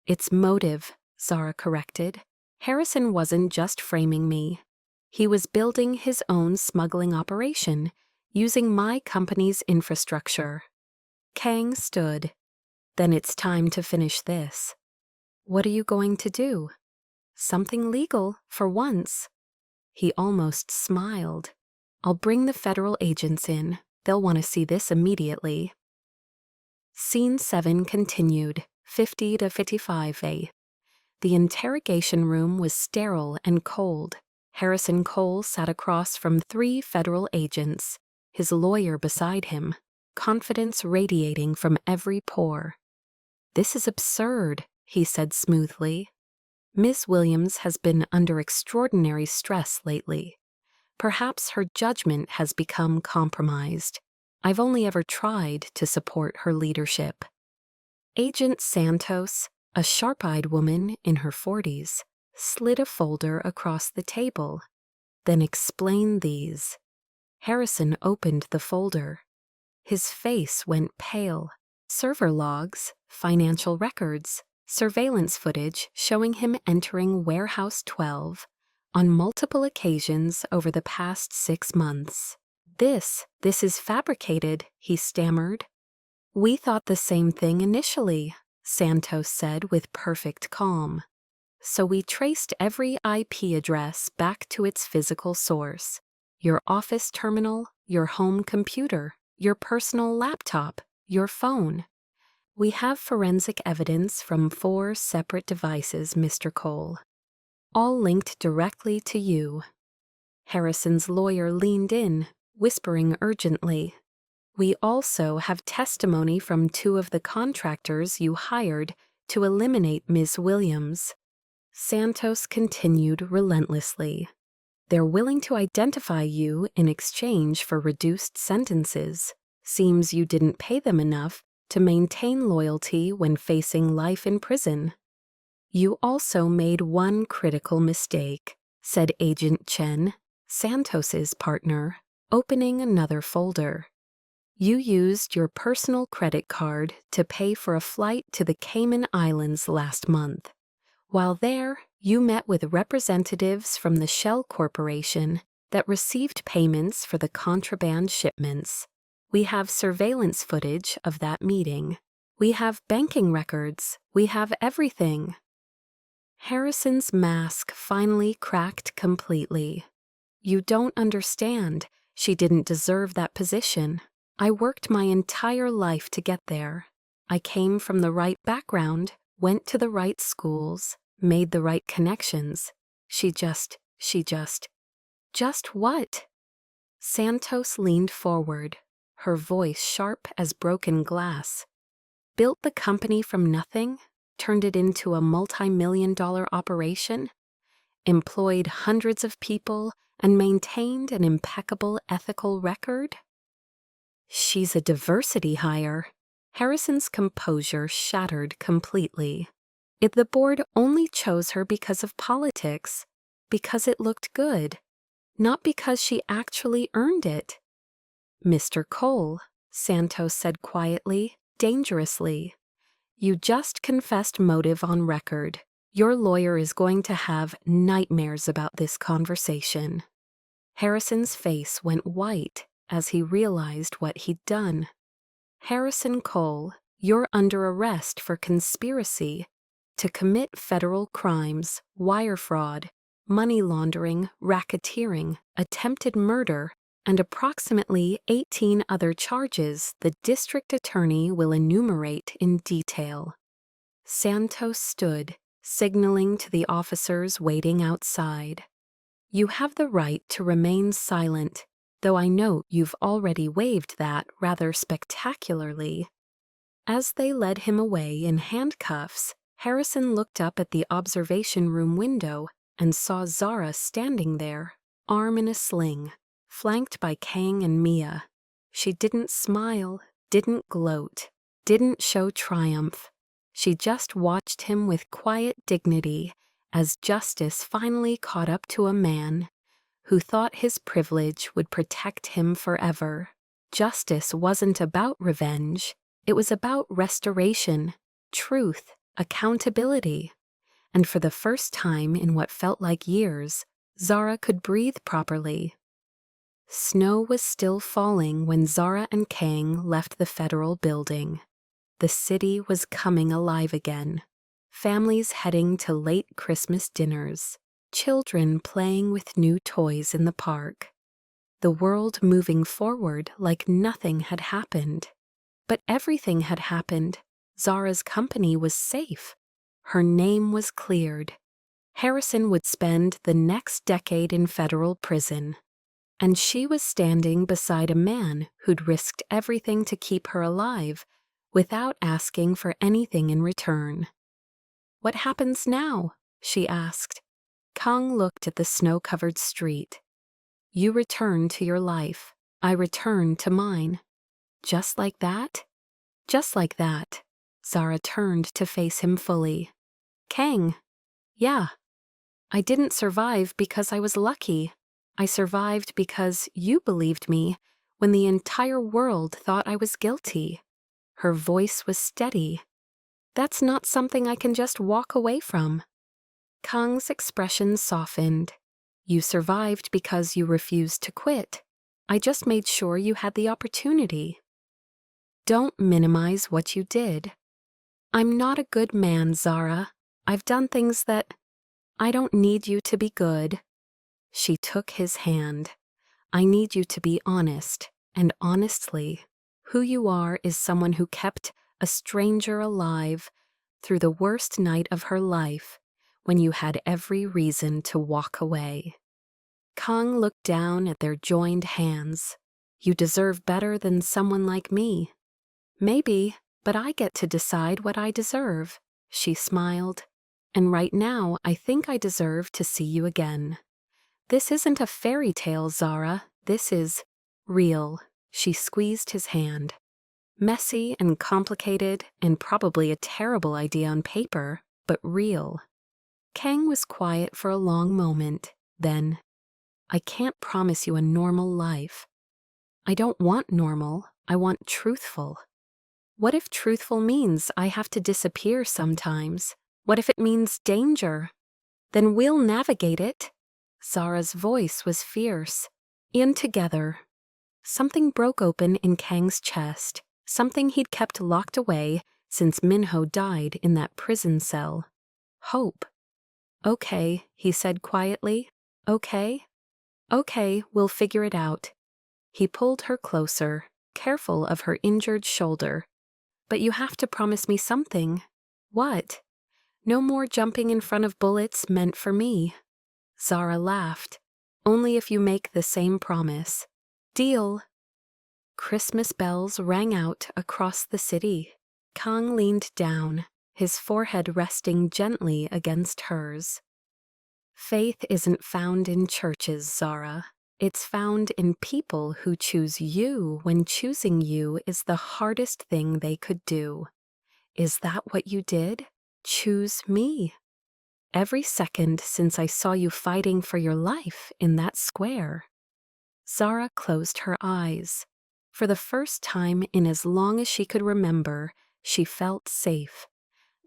A: It's motive, Zara corrected. Harrison wasn't just framing me. He was building his own smuggling operation, using my company's infrastructure. Kang stood. Then it's time to finish this. What are you going to do? Something legal, for once. He almost smiled. I'll bring the federal agents in. They'll want to see this immediately. Scene 7 continued, 50 to 55A. The interrogation room was sterile and cold. Harrison Cole sat across from 3 federal agents, his lawyer beside him, confidence radiating from every pore. This is absurd, he said smoothly. Miss Williams has been under extraordinary stress lately. Perhaps her judgment has become compromised. I've only ever tried to support her leadership. Agent Santos, a sharp-eyed woman in her 40s, slid a folder across the table. Then explain these. Harrison opened the folder. His face went pale. Server logs, financial records, surveillance footage showing him entering Warehouse 12 on multiple occasions over the past 6 months. This is fabricated, he stammered. We thought the same thing initially, Santos said with perfect calm. So we traced every IP address back to its physical source. Your office terminal, your home computer, your personal laptop, your phone. We have forensic evidence from 4 separate devices, Mr. Cole, all linked directly to you. Harrison's lawyer leaned in, whispering urgently. We also have testimony from 2 of the contractors you hired to eliminate Ms. Williams. Santos continued relentlessly. They're willing to identify you in exchange for reduced sentences. Seems you didn't pay them enough to maintain loyalty when facing life in prison. You also made one critical mistake, said Agent Chen, Santos's partner, opening another folder. You used your personal credit card to pay for a flight to the Cayman Islands last month. While there, you met with representatives from the Shell Corporation that received payments for the contraband shipments. We have surveillance footage of that meeting. We have banking records. We have everything. Harrison's mask finally cracked completely. You don't understand. She didn't deserve that position. I worked my entire life to get there. I came from the right background, went to the right schools, made the right connections. She just what? Santos leaned forward, her voice sharp as broken glass. Built the company from nothing, turned it into a multi-million-dollar operation, employed hundreds of people, and maintained an impeccable ethical record? She's a diversity hire. Harrison's composure shattered completely. If the board only chose her because of politics, because it looked good, not because she actually earned it. Mr. Cole, Santos said quietly, dangerously, you just confessed motive on record. Your lawyer is going to have nightmares about this conversation. Harrison's face went white as he realized what he'd done. Harrison Cole, you're under arrest for conspiracy to commit federal crimes, wire fraud, money laundering, racketeering, attempted murder, and approximately 18 other charges the district attorney will enumerate in detail. Santos stood, signaling to the officers waiting outside. You have the right to remain silent, though I note you've already waived that rather spectacularly. As they led him away in handcuffs, Harrison looked up at the observation room window and saw Zara standing there, arm in a sling, flanked by Kang and Mia. She didn't smile, didn't gloat, didn't show triumph. She just watched him with quiet dignity as justice finally caught up to a man who thought his privilege would protect him forever. Justice wasn't about revenge. It was about restoration, truth, accountability. And for the first time in what felt like years, Zara could breathe properly. Snow was still falling when Zara and Kang left the federal building. The city was coming alive again. Families heading to late Christmas dinners, children playing with new toys in the park. The world moving forward like nothing had happened. But everything had happened. Zara's company was safe. Her name was cleared. Harrison would spend the next decade in federal prison. And she was standing beside a man who'd risked everything to keep her alive without asking for anything in return. "What happens now?" she asked. Kang looked at the snow-covered street. "You return to your life. I return to mine." "Just like that?" "Just like that." Zara turned to face him fully. "Kang." "Yeah. I didn't survive because I was lucky. I survived because you believed me when the entire world thought I was guilty." Her voice was steady. "That's not something I can just walk away from." Kang's expression softened. "You survived because you refused to quit. I just made sure you had the opportunity." "Don't minimize what you did." "I'm not a good man, Zara. I've done things that... I don't need you to be good." She took his hand. "I need you to be honest, and honestly, who you are is someone who kept a stranger alive through the worst night of her life when you had every reason to walk away." Kang looked down at their joined hands. "You deserve better than someone like me." "Maybe, but I get to decide what I deserve," she smiled. "And right now, I think I deserve to see you again." "This isn't a fairy tale, Zara. This is real." She squeezed his hand. "Messy and complicated and probably a terrible idea on paper, but real." Kang was quiet for a long moment. Then, "I can't promise you a normal life." "I don't want normal. I want truthful." "What if truthful means I have to disappear sometimes? What if it means danger?" "Then we'll navigate it." Zara's voice was fierce. "In together." Something broke open in Kang's chest, something he'd kept locked away since Minho died in that prison cell. Hope. "Okay," he said quietly. "Okay? Okay, we'll figure it out." He pulled her closer, careful of her injured shoulder. "But you have to promise me something." "What?" "No more jumping in front of bullets meant for me." Zara laughed. "Only if you make the same promise." "Deal." Christmas bells rang out across the city. Kang leaned down, his forehead resting gently against hers. "Faith isn't found in churches, Zara. It's found in people who choose you when choosing you is the hardest thing they could do." "Is that what you did? Choose me?" "Every second since I saw you fighting for your life in that square." Zara closed her eyes. For the first time in as long as she could remember, she felt safe.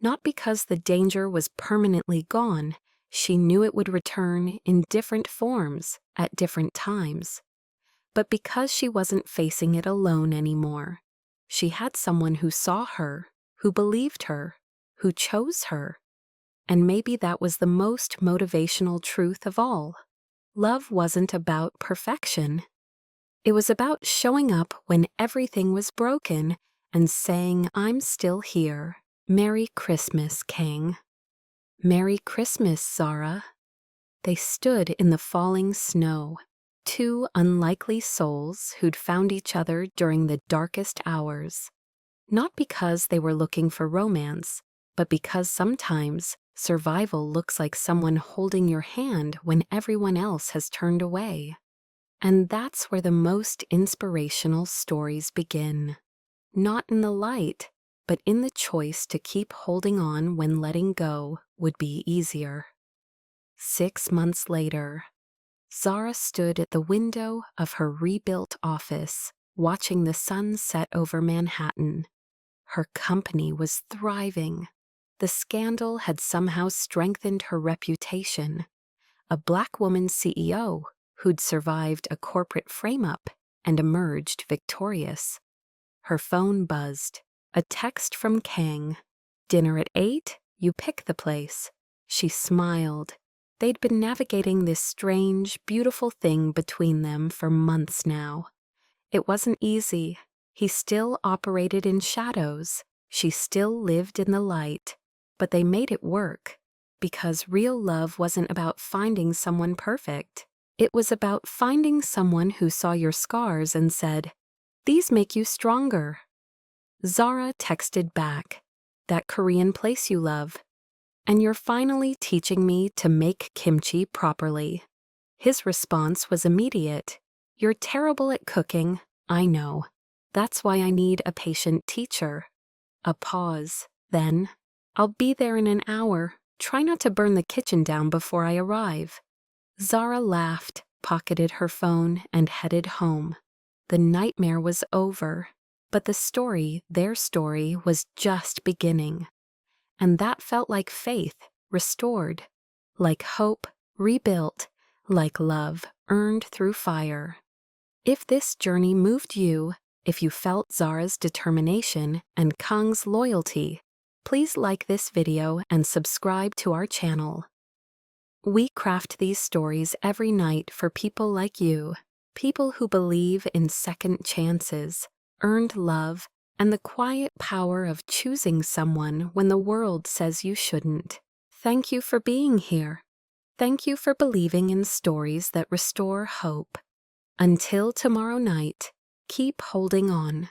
A: Not because the danger was permanently gone. She knew it would return in different forms at different times. But because she wasn't facing it alone anymore. She had someone who saw her, who believed her, who chose her. And maybe that was the most motivational truth of all. Love wasn't about perfection. It was about showing up when everything was broken and saying, "I'm still here. Merry Christmas, Kang." "Merry Christmas, Zara." They stood in the falling snow, two unlikely souls who'd found each other during the darkest hours. Not because they were looking for romance, but because sometimes survival looks like someone holding your hand when everyone else has turned away. And that's where the most inspirational stories begin. not in the light, but in the choice to keep holding on when letting go would be easier. 6 months later, Zara stood at the window of her rebuilt office, watching the sun set over Manhattan. Her company was thriving. The scandal had somehow strengthened her reputation. A Black woman CEO who'd survived a corporate frame-up and emerged victorious. Her phone buzzed. A text from Kang. "Dinner at 8? You pick the place." She smiled. They'd been navigating this strange, beautiful thing between them for months now. It wasn't easy. He still operated in shadows. She still lived in the light. But they made it work. Because real love wasn't about finding someone perfect. It was about finding someone who saw your scars and said, "These make you stronger." Zara texted back, "That Korean place you love. And you're finally teaching me to make kimchi properly." His response was immediate. "You're terrible at cooking, I know. That's why I need a patient teacher." A pause. Then, "I'll be there in an hour. Try not to burn the kitchen down before I arrive." Zara laughed, pocketed her phone, and headed home. The nightmare was over, but the story, their story, was just beginning. And that felt like faith, restored, like hope, rebuilt, like love, earned through fire. If this journey moved you, if you felt Zara's determination and Kang's loyalty, please like this video and subscribe to our channel. We craft these stories every night for people like you, people who believe in second chances, earned love, and the quiet power of choosing someone when the world says you shouldn't. Thank you for being here. Thank you for believing in stories that restore hope. Until tomorrow night, keep holding on.